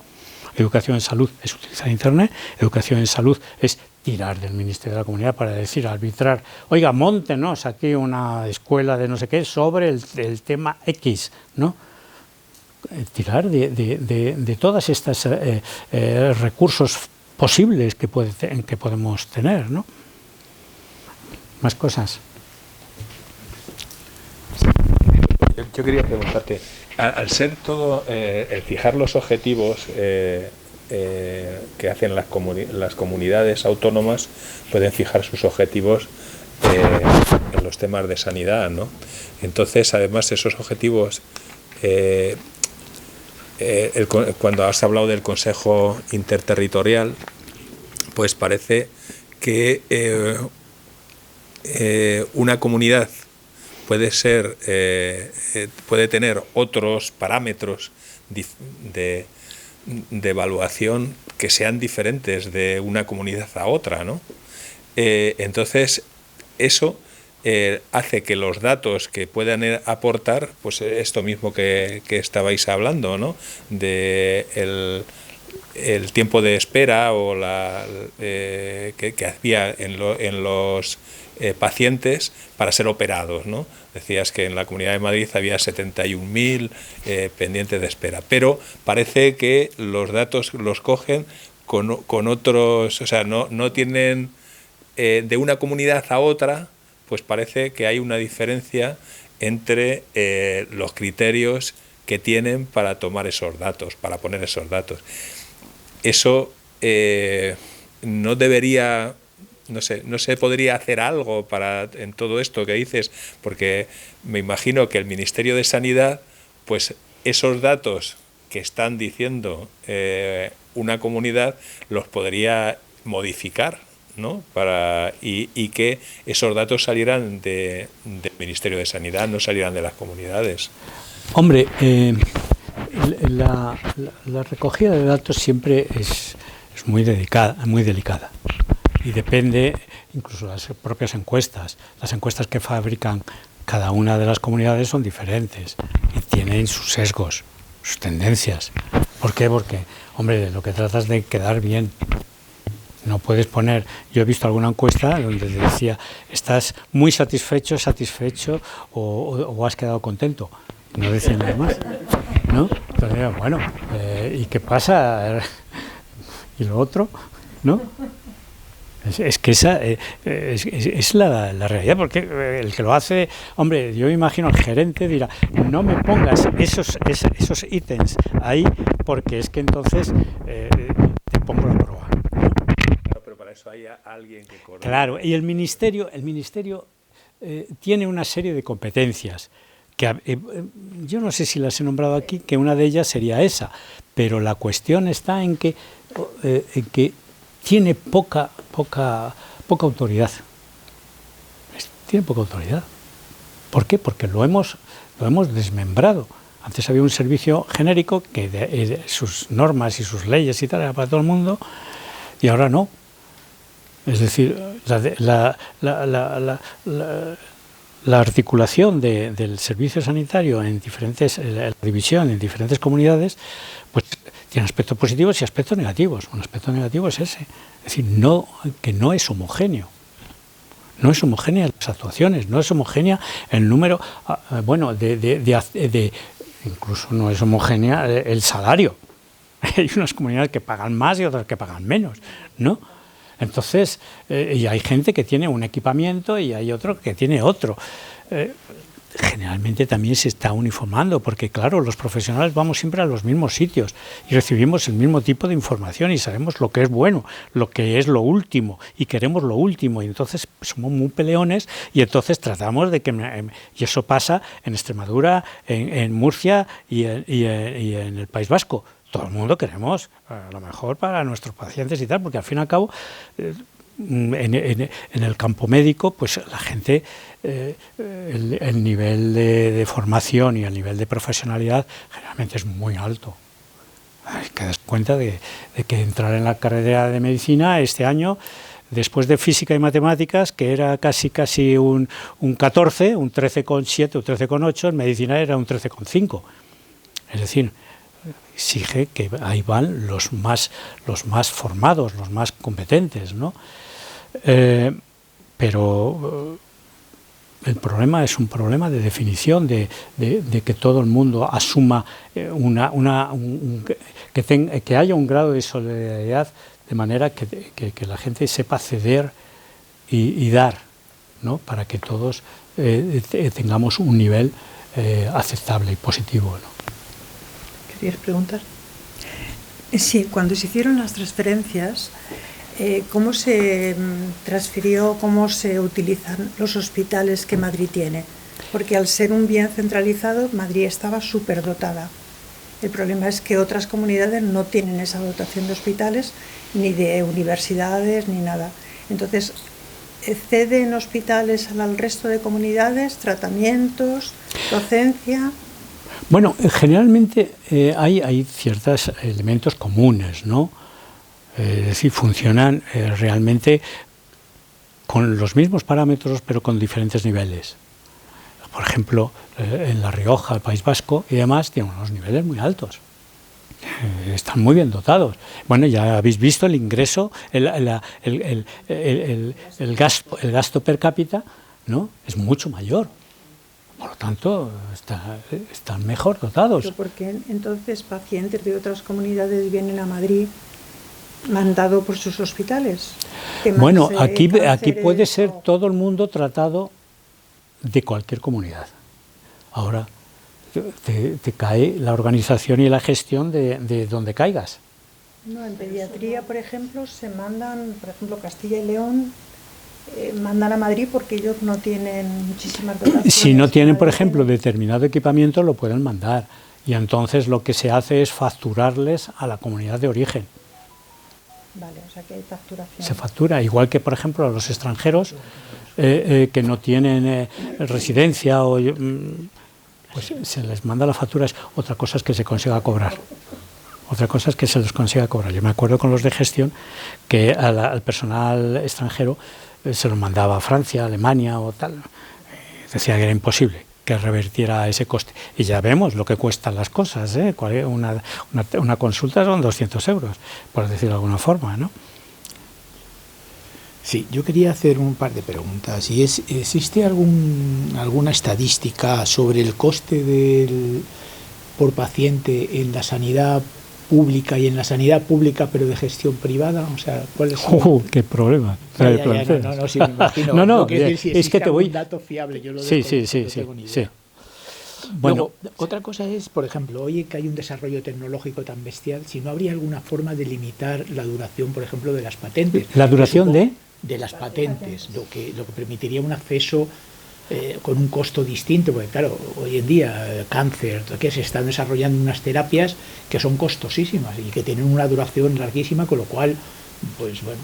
Educación en salud es utilizar Internet. Educación en salud es tirar del Ministerio de la Comunidad para decir, arbitrar, oiga, móntenos aquí una escuela de no sé qué sobre el tema X, ¿no? Tirar de todas estas recursos posibles que podemos tener, ¿no? Más cosas. Yo quería preguntarte, al ser todo, el fijar los objetivos que hacen las comunidades autónomas, pueden fijar sus objetivos en los temas de sanidad, ¿no? Entonces, además, esos objetivos, cuando has hablado del Consejo Interterritorial, pues parece que una comunidad puede tener otros parámetros de evaluación que sean diferentes de una comunidad a otra, ¿no? Entonces, eso hace que los datos que puedan aportar, pues esto mismo que estabais hablando, ¿no? De el tiempo de espera o que había en los pacientes para ser operados, ¿no? Decías que en la Comunidad de Madrid había 71.000 pendientes de espera, pero parece que los datos los cogen con otros, o sea, no tienen de una comunidad a otra, pues parece que hay una diferencia entre los criterios que tienen para tomar esos datos, para poner esos datos. Eso no debería... No se podría hacer algo en todo esto que dices, porque me imagino que el Ministerio de Sanidad, pues esos datos que están diciendo una comunidad, los podría modificar, ¿no? Y que esos datos salieran del Ministerio de Sanidad, no salieran de las comunidades. Hombre, la recogida de datos siempre es muy delicada. Y depende, incluso las propias encuestas. Las encuestas que fabrican cada una de las comunidades son diferentes y tienen sus sesgos, sus tendencias. ¿Por qué? Porque, hombre, lo que tratas es de quedar bien. No puedes poner... Yo he visto alguna encuesta donde decía, estás muy satisfecho o has quedado contento. No decía nada más, ¿no? Entonces, bueno, ¿y qué pasa? ¿Y lo otro? ¿No? Es que esa es la realidad, porque el que lo hace, hombre, yo me imagino el gerente dirá, no me pongas esos ítems ahí, porque es que entonces te pongo la prueba. Claro, pero para eso hay alguien que coordine. Claro, y el ministerio tiene una serie de competencias, que yo no sé si las he nombrado aquí, que una de ellas sería esa, pero la cuestión está en que tiene poca autoridad. Tiene poca autoridad. ¿Por qué? Porque lo hemos desmembrado. Antes había un servicio genérico que sus normas y sus leyes y tal era para todo el mundo, y ahora no. Es decir, la articulación del servicio sanitario la división en diferentes comunidades, pues tiene aspectos positivos y aspectos negativos. Un aspecto negativo es ese, es decir, que no es homogéneo. No es homogénea las actuaciones, no es homogénea el número, incluso no es homogénea el salario. Hay unas comunidades que pagan más y otras que pagan menos, ¿no? Entonces, y hay gente que tiene un equipamiento y hay otro que tiene otro. Generalmente también se está uniformando, porque claro, los profesionales vamos siempre a los mismos sitios y recibimos el mismo tipo de información y sabemos lo que es bueno, lo que es lo último y queremos lo último, y entonces somos muy peleones y entonces tratamos de que, y eso pasa en Extremadura, en Murcia y en el País Vasco. Todo el mundo queremos lo mejor para nuestros pacientes y tal, porque al fin y al cabo en el campo médico, pues la gente, el nivel de formación y el nivel de profesionalidad generalmente es muy alto. Hay que dar cuenta de que entrar en la carrera de medicina este año, después de física y matemáticas, que era casi un 14, un 13,7 o 13,8, en medicina era un 13,5. Es decir, exige que ahí van los más formados, los más competentes, ¿no? Pero el problema es un problema de definición, de que todo el mundo asuma que haya un grado de solidaridad, de manera que la gente sepa ceder y dar, ¿no? Para que todos tengamos un nivel aceptable y positivo, ¿no? ¿Querías preguntar? Sí, cuando se hicieron las transferencias, ¿cómo se transfirió, cómo se utilizan los hospitales que Madrid tiene? Porque al ser un bien centralizado, Madrid estaba superdotada. El problema es que otras comunidades no tienen esa dotación de hospitales, ni de universidades, ni nada. Entonces, ¿ceden hospitales al resto de comunidades, tratamientos, docencia? Bueno, generalmente hay ciertos elementos comunes, ¿no? Es decir, funcionan realmente con los mismos parámetros, pero con diferentes niveles. Por ejemplo, en La Rioja, el País Vasco y demás, tienen unos niveles muy altos. Están muy bien dotados. Bueno, ya habéis visto el ingreso, el gasto per cápita, ¿no? Es mucho mayor. Por lo tanto, están mejor dotados. ¿Pero por qué entonces pacientes de otras comunidades vienen a Madrid mandado por sus hospitales? Bueno, aquí puede ser todo el mundo tratado de cualquier comunidad. Ahora te cae la organización y la gestión de donde caigas. No, en pediatría, por ejemplo, se mandan, por ejemplo, Castilla y León, mandan a Madrid porque ellos no tienen muchísimas dotaciones. Si no tienen, por ejemplo, determinado equipamiento, lo pueden mandar. Y entonces lo que se hace es facturarles a la comunidad de origen. Vale, o sea que hay facturación. Se factura, igual que, por ejemplo, a los extranjeros que no tienen residencia, pues se les manda la factura. Otra cosa es que se consiga cobrar. Otra cosa es que se les consiga cobrar. Yo me acuerdo con los de gestión que al personal extranjero se los mandaba a Francia, Alemania o tal. Decía que era imposible que revertiera ese coste. Y ya vemos lo que cuestan las cosas, ¿eh? Una consulta son 200 euros, por decirlo de alguna forma, ¿no? Sí, yo quería hacer un par de preguntas. ¿Existe alguna estadística sobre el coste por paciente en la sanidad pública y en la sanidad pública pero de gestión privada? O sea, ¿cuál es qué problema. No, sí, me imagino. No, decir, si es que te voy... un dato fiable, yo lo Sí. Bueno, otra cosa es, por ejemplo, oye, que hay un desarrollo tecnológico tan bestial, si no habría alguna forma de limitar la duración, por ejemplo, de las patentes. ¿La duración de las patentes, lo que permitiría un acceso con un costo distinto, porque claro, hoy en día cáncer, que se están desarrollando unas terapias que son costosísimas y que tienen una duración larguísima, con lo cual, pues bueno,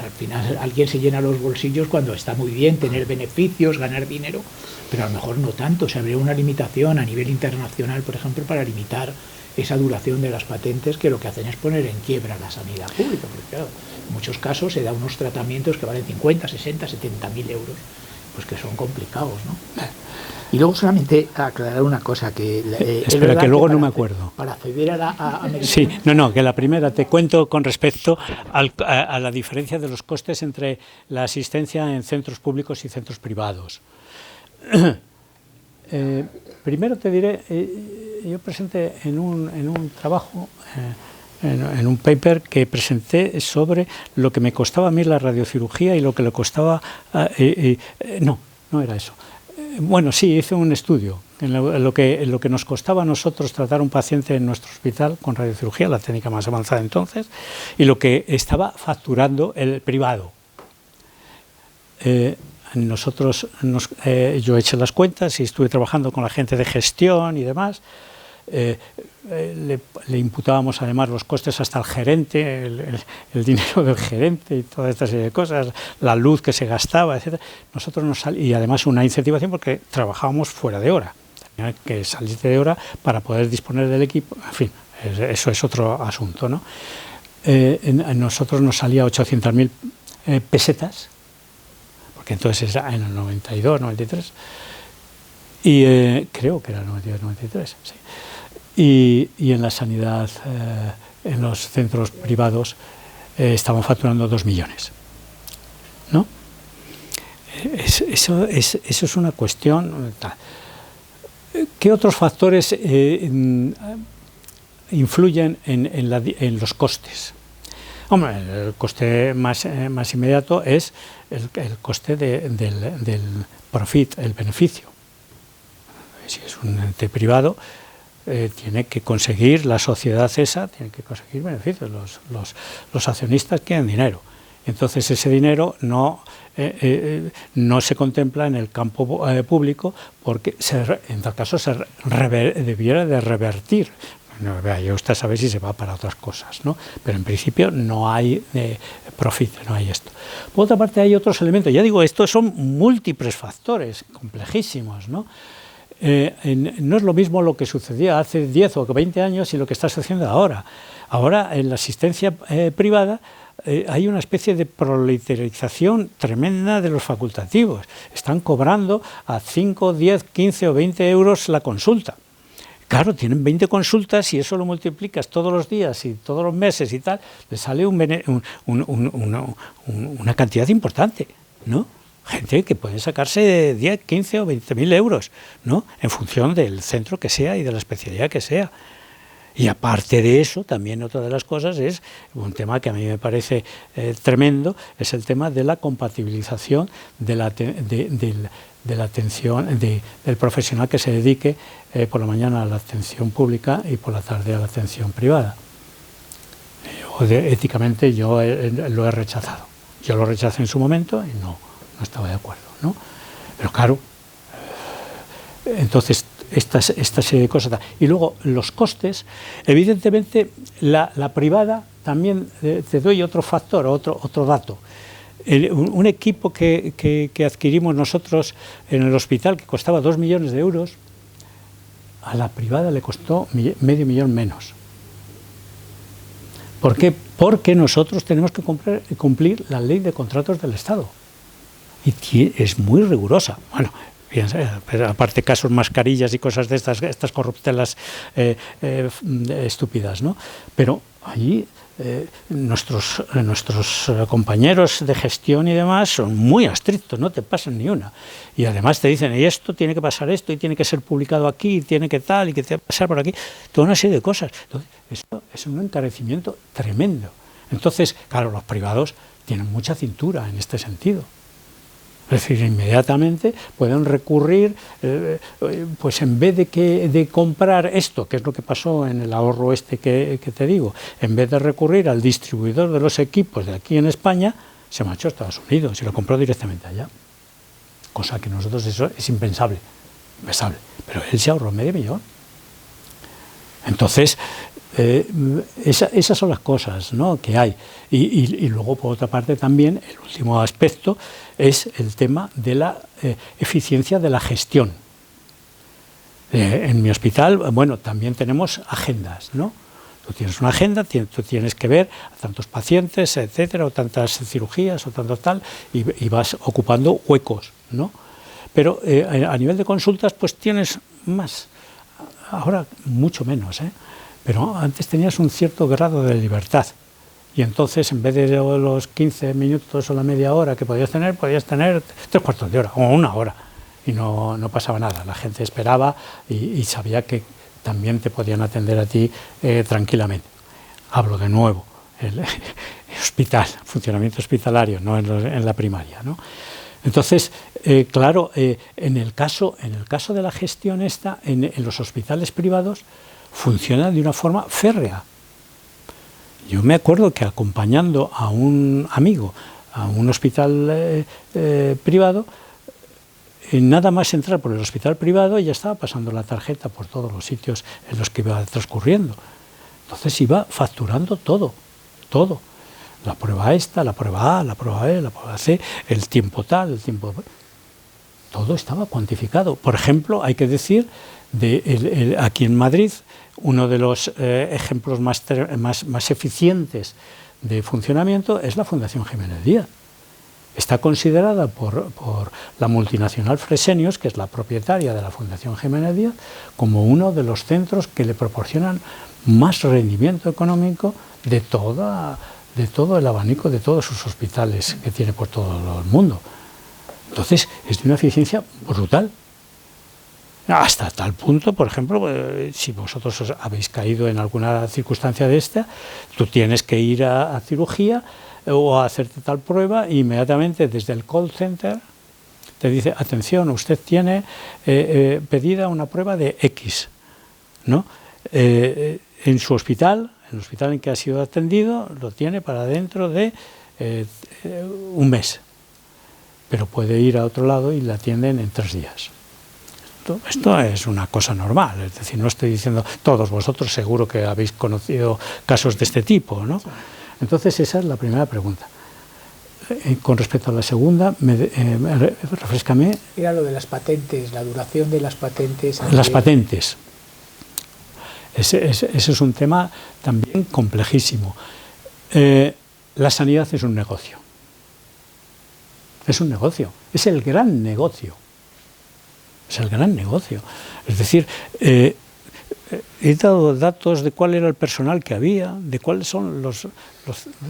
al final alguien se llena los bolsillos cuando está muy bien tener beneficios, ganar dinero, pero a lo mejor no tanto. O sea, habría una limitación a nivel internacional, por ejemplo, para limitar esa duración de las patentes, que lo que hacen es poner en quiebra la sanidad pública, porque claro, en muchos casos se dan unos tratamientos que valen 50, 60, 70.000 euros, pues que son complicados, ¿no? Y luego solamente aclarar una cosa, que espera, que luego no me acuerdo. Para acceder a sí, no, que la primera te cuento con respecto a la diferencia de los costes entre la asistencia en centros públicos y centros privados. Primero te diré, yo presenté en un trabajo, en un paper que presenté sobre lo que me costaba a mí la radiocirugía y lo que le costaba... no era eso. Bueno, sí, hice un estudio en lo que nos costaba a nosotros tratar a un paciente en nuestro hospital con radiocirugía, la técnica más avanzada entonces, y lo que estaba facturando el privado. Yo eché las cuentas y estuve trabajando con la gente de gestión y demás. Le imputábamos además los costes hasta al gerente, el dinero del gerente y toda esta serie de cosas, la luz que se gastaba, etcétera. Y además una incentivación porque trabajábamos fuera de hora, tenía que salir de hora para poder disponer del equipo, en fin, eso es otro asunto, ¿no? A nosotros nos salía 800.000 pesetas, porque entonces era en el 92, 93, y creo que era el 92, 93, sí. Y en la sanidad, en los centros privados, estaban facturando 2 millones, ¿no? Eso es una cuestión. ¿Qué otros factores influyen en los costes? Hombre, el coste más inmediato es el coste del profit, el beneficio. Si es un ente privado, tiene que conseguir, la sociedad esa tiene que conseguir beneficios, los accionistas quieren dinero. Entonces ese dinero no se contempla en el campo público porque en tal caso debiera de revertir. No, ya usted sabe si se va para otras cosas, ¿no? Pero en principio no hay profit, no hay esto. Por otra parte hay otros elementos, ya digo, estos son múltiples factores complejísimos, ¿no? No es lo mismo lo que sucedía hace 10 o 20 años y lo que está sucediendo ahora. Ahora, en la asistencia privada hay una especie de proletarización tremenda de los facultativos. Están cobrando a 5, 10, 15 o 20 euros la consulta. Claro, tienen 20 consultas y eso lo multiplicas todos los días y todos los meses y tal, le sale una cantidad importante, ¿no? Gente que puede sacarse 10, 15 o 20.000 euros, ¿no? En función del centro que sea y de la especialidad que sea. Y aparte de eso, también otra de las cosas es un tema que a mí me parece tremendo, es el tema de la compatibilización de la atención del profesional que se dedique por la mañana a la atención pública y por la tarde a la atención privada. Éticamente yo lo he rechazado. Yo lo rechacé en su momento y no estaba de acuerdo, ¿no? Pero claro, entonces esta serie de cosas. Y luego los costes, evidentemente la privada también, te doy otro factor, otro dato. Un equipo que adquirimos nosotros en el hospital que costaba 2 millones de euros, a la privada le costó medio millón menos. ¿Por qué? Porque nosotros tenemos que cumplir la ley de contratos del Estado. Y es muy rigurosa. Bueno, pero aparte casos mascarillas y cosas de estas corruptelas estúpidas, ¿no? Pero allí nuestros compañeros de gestión y demás son muy estrictos, no te pasan ni una. Y además te dicen, y esto tiene que pasar esto, y tiene que ser publicado aquí, y tiene que tal, y que tiene que pasar por aquí, toda una serie de cosas. Entonces, esto es un encarecimiento tremendo. Entonces, claro, los privados tienen mucha cintura en este sentido. Es decir, inmediatamente pueden recurrir, pues en vez de comprar esto, que es lo que pasó en el ahorro que te digo, en vez de recurrir al distribuidor de los equipos de aquí en España, se marchó a Estados Unidos y lo compró directamente allá. Cosa que nosotros eso es impensable. Pero él se ahorró medio millón. Entonces, esas son las cosas, ¿no?, que hay. Y luego, por otra parte, también el último aspecto es el tema de la eficiencia de la gestión. En mi hospital, bueno, también tenemos agendas, ¿no? Tú tienes una agenda, tú tienes que ver a tantos pacientes, etcétera, o tantas cirugías, o tanto tal, y vas ocupando huecos, ¿no? Pero a nivel de consultas, pues tienes más. Ahora mucho menos, pero antes tenías un cierto grado de libertad. Y entonces, en vez de los 15 minutos o la media hora que podías tener 3/4 de hora o 1 hora. Y no pasaba nada. La gente esperaba y sabía que también te podían atender a ti tranquilamente. Hablo de nuevo, el hospital, funcionamiento hospitalario, no en la primaria, ¿no? Entonces, claro, en el caso de la gestión esta, en los hospitales privados, funciona de una forma férrea. Yo me acuerdo que acompañando a un amigo a un hospital privado, nada más entrar por el hospital privado ya estaba pasando la tarjeta por todos los sitios en los que iba transcurriendo. Entonces iba facturando todo. La prueba esta, la prueba A, la prueba B, la prueba C, el tiempo tal, el tiempo... Todo estaba cuantificado. Por ejemplo, hay que decir, aquí en Madrid, uno de los ejemplos más eficientes de funcionamiento es la Fundación Jiménez Díaz. Está considerada por la multinacional Fresenius, que es la propietaria de la Fundación Jiménez Díaz, como uno de los centros que le proporcionan más rendimiento económico de todo el abanico de todos sus hospitales que tiene por todo el mundo. Entonces, es de una eficiencia brutal. Hasta tal punto, por ejemplo, si vosotros habéis caído en alguna circunstancia de esta, tú tienes que ir a cirugía o a hacerte tal prueba, e inmediatamente desde el call center te dice, atención, usted tiene pedida una prueba de X, ¿no? En su hospital, en el hospital en que ha sido atendido, lo tiene para dentro de un mes, pero puede ir a otro lado y la atienden en 3 días. Esto es una cosa normal, es decir, no estoy diciendo, todos vosotros seguro que habéis conocido casos de este tipo, ¿no? Entonces esa es la primera pregunta. Con respecto a la segunda, refréscame. Era lo de las patentes, la duración de las patentes. Las patentes. Ese es un tema también complejísimo. La sanidad es un negocio. Es un negocio, es el gran negocio. Es el gran negocio. Es decir, he dado datos de cuál era el personal que había, de cuáles son los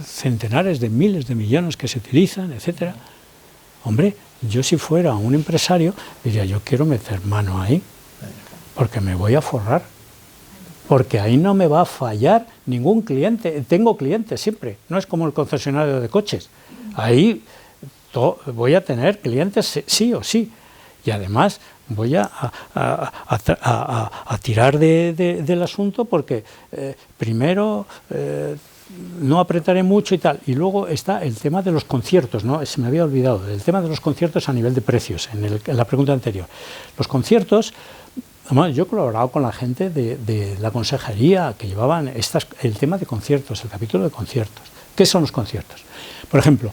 centenares de miles de millones que se utilizan, etcétera. Hombre, yo si fuera un empresario, diría, yo quiero meter mano ahí, porque me voy a forrar, porque ahí no me va a fallar ningún cliente. Tengo clientes siempre, no es como el concesionario de coches. Ahí voy a tener clientes sí o sí. Y además voy a tirar del asunto porque primero no apretaré mucho y tal. Y luego está el tema de los conciertos, ¿no? Se me había olvidado, el tema de los conciertos a nivel de precios, en la pregunta anterior. Los conciertos, yo he colaborado con la gente de la consejería que llevaban el tema de conciertos, el capítulo de conciertos. ¿Qué son los conciertos? Por ejemplo,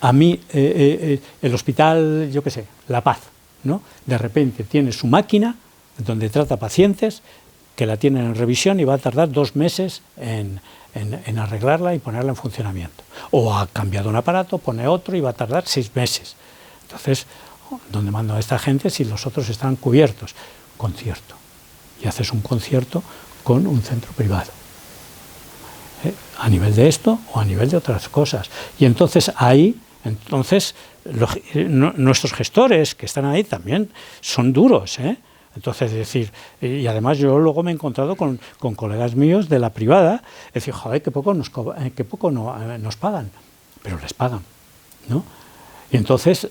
a mí el hospital, yo qué sé, La Paz, ¿no? De repente tiene su máquina donde trata pacientes que la tienen en revisión y va a tardar 2 meses en arreglarla y ponerla en funcionamiento. O ha cambiado un aparato, pone otro y va a tardar 6 meses. Entonces, ¿dónde mando a esta gente si los otros están cubiertos? Concierto. Y haces un concierto con un centro privado. A nivel de esto o a nivel de otras cosas. Y entonces ahí... nuestros gestores que están ahí también son duros, Entonces, es decir, y además yo luego me he encontrado con colegas míos de la privada, es decir, joder, qué poco nos pagan, pero les pagan, ¿no? Y entonces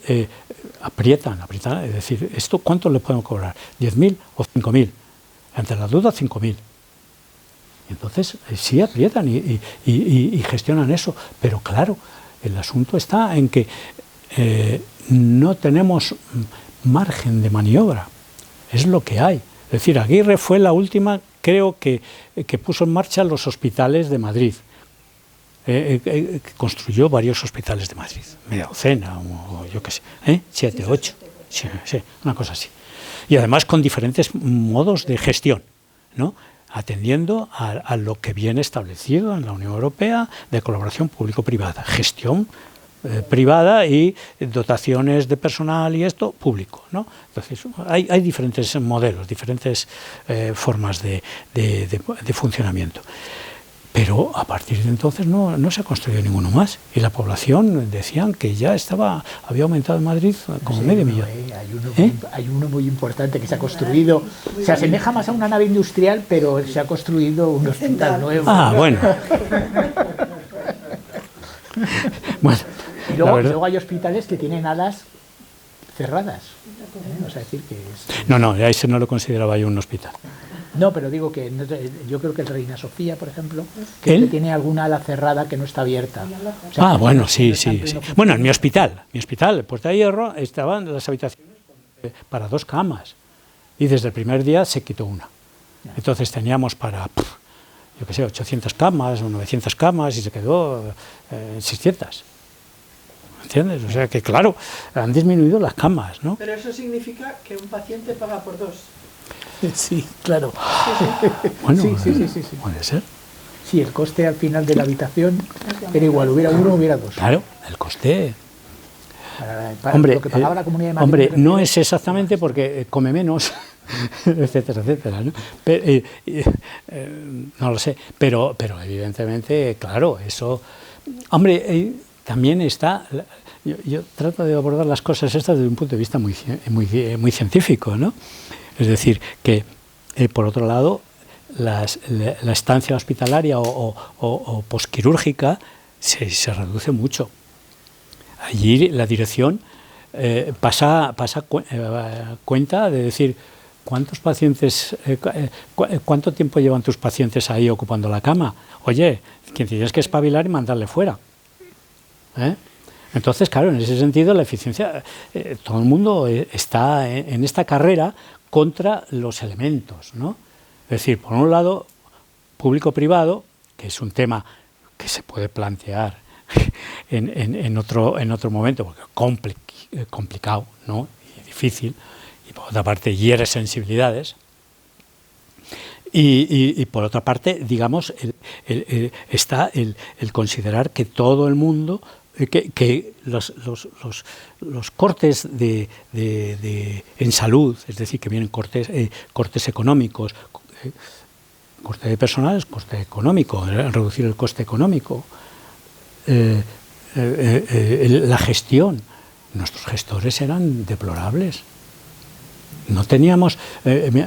aprietan, es decir, ¿esto cuánto le podemos cobrar? ¿10.000 o 5.000? Ante la duda, 5.000. Y entonces sí aprietan y gestionan eso, pero claro, el asunto está en que no tenemos margen de maniobra, es lo que hay. Es decir, Aguirre fue la última, creo que puso en marcha los hospitales de Madrid. Construyó varios hospitales de Madrid, media docena, o yo qué sé, 7, 8, sí, una cosa así. Y además con diferentes modos de gestión, ¿no? Atendiendo a lo que viene establecido en la Unión Europea de colaboración público-privada, gestión privada y dotaciones de personal y esto público, ¿no? Entonces hay diferentes modelos, diferentes formas de funcionamiento. Pero a partir de entonces no se ha construido ninguno más. Y la población decían que ya había aumentado en Madrid como medio millón. Hay uno muy importante que se ha construido. Se asemeja más a una nave industrial, pero se ha construido un hospital nuevo. Ah, bueno. Bueno. Y luego hay hospitales que tienen alas cerradas. O sea, decir que es... No, a ese no lo consideraba yo un hospital. No, pero digo que yo creo que el Reina Sofía, por ejemplo, que tiene alguna ala cerrada que no está abierta. O sea, bueno, sí. Bueno, en mi hospital, Puerta de Hierro, estaban las habitaciones para 2 camas. Y desde el primer día se quitó una. Entonces teníamos para, 800 camas o 900 camas y se quedó 600. ¿Entiendes? O sea que, claro, han disminuido las camas, ¿no? Pero eso significa que un paciente paga por 2. Sí, claro. Bueno, sí. Puede ser. Sí, el coste al final de la habitación era igual, hubiera uno, hubiera 2. Claro, el coste. Para lo que pagaba la Comunidad de Madrid. Hombre, no es exactamente porque come menos, etcétera, ¿no? Pero, no lo sé, pero evidentemente, claro, eso... Hombre, también está... Yo trato de abordar las cosas estas desde un punto de vista muy científico, ¿no? Es decir, que por otro lado, la estancia hospitalaria o posquirúrgica se reduce mucho. Allí la dirección pasa cuenta de decir cuántos pacientes, cuánto tiempo llevan tus pacientes ahí ocupando la cama. Oye, quien tienes que espabilar y mandarle fuera. Entonces, claro, en ese sentido la eficiencia, todo el mundo está en esta carrera contra los elementos, ¿no? Es decir, por un lado, público-privado, que es un tema que se puede plantear en otro momento, porque es complicado, ¿no? Y difícil, y por otra parte hiere sensibilidades, y por otra parte, digamos, está el considerar que todo el mundo, que los cortes en salud, es decir, que vienen cortes económicos, coste de personal es coste económico, reducir el coste económico, la gestión. Nuestros gestores eran deplorables. No teníamos...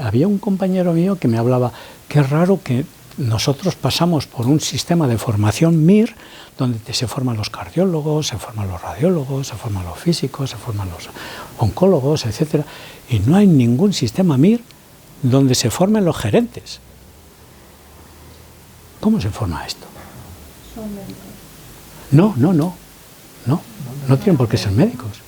había un compañero mío que me hablaba, qué raro que nosotros pasamos por un sistema de formación MIR donde se forman los cardiólogos, se forman los radiólogos, se forman los físicos, se forman los oncólogos, etcétera, y no hay ningún sistema MIR donde se formen los gerentes. ¿Cómo se forma esto? Son médicos. No tienen por qué ser médicos.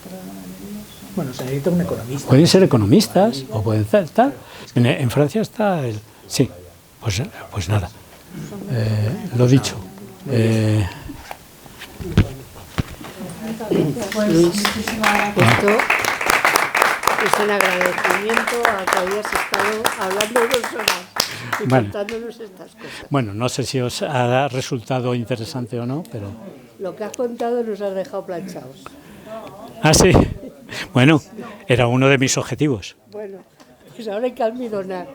Bueno, se necesita un economista. Pueden ser economistas o pueden ser tal. En Francia está el... Sí, pues nada. Lo dicho. Esto es un agradecimiento a que hayas estado hablando 2 horas y contándonos estas cosas. Bueno, no sé si os ha resultado interesante o no, pero... Lo que has contado nos has dejado planchados. Ah, sí. Bueno, era uno de mis objetivos. Bueno, pues ahora hay que almidonar.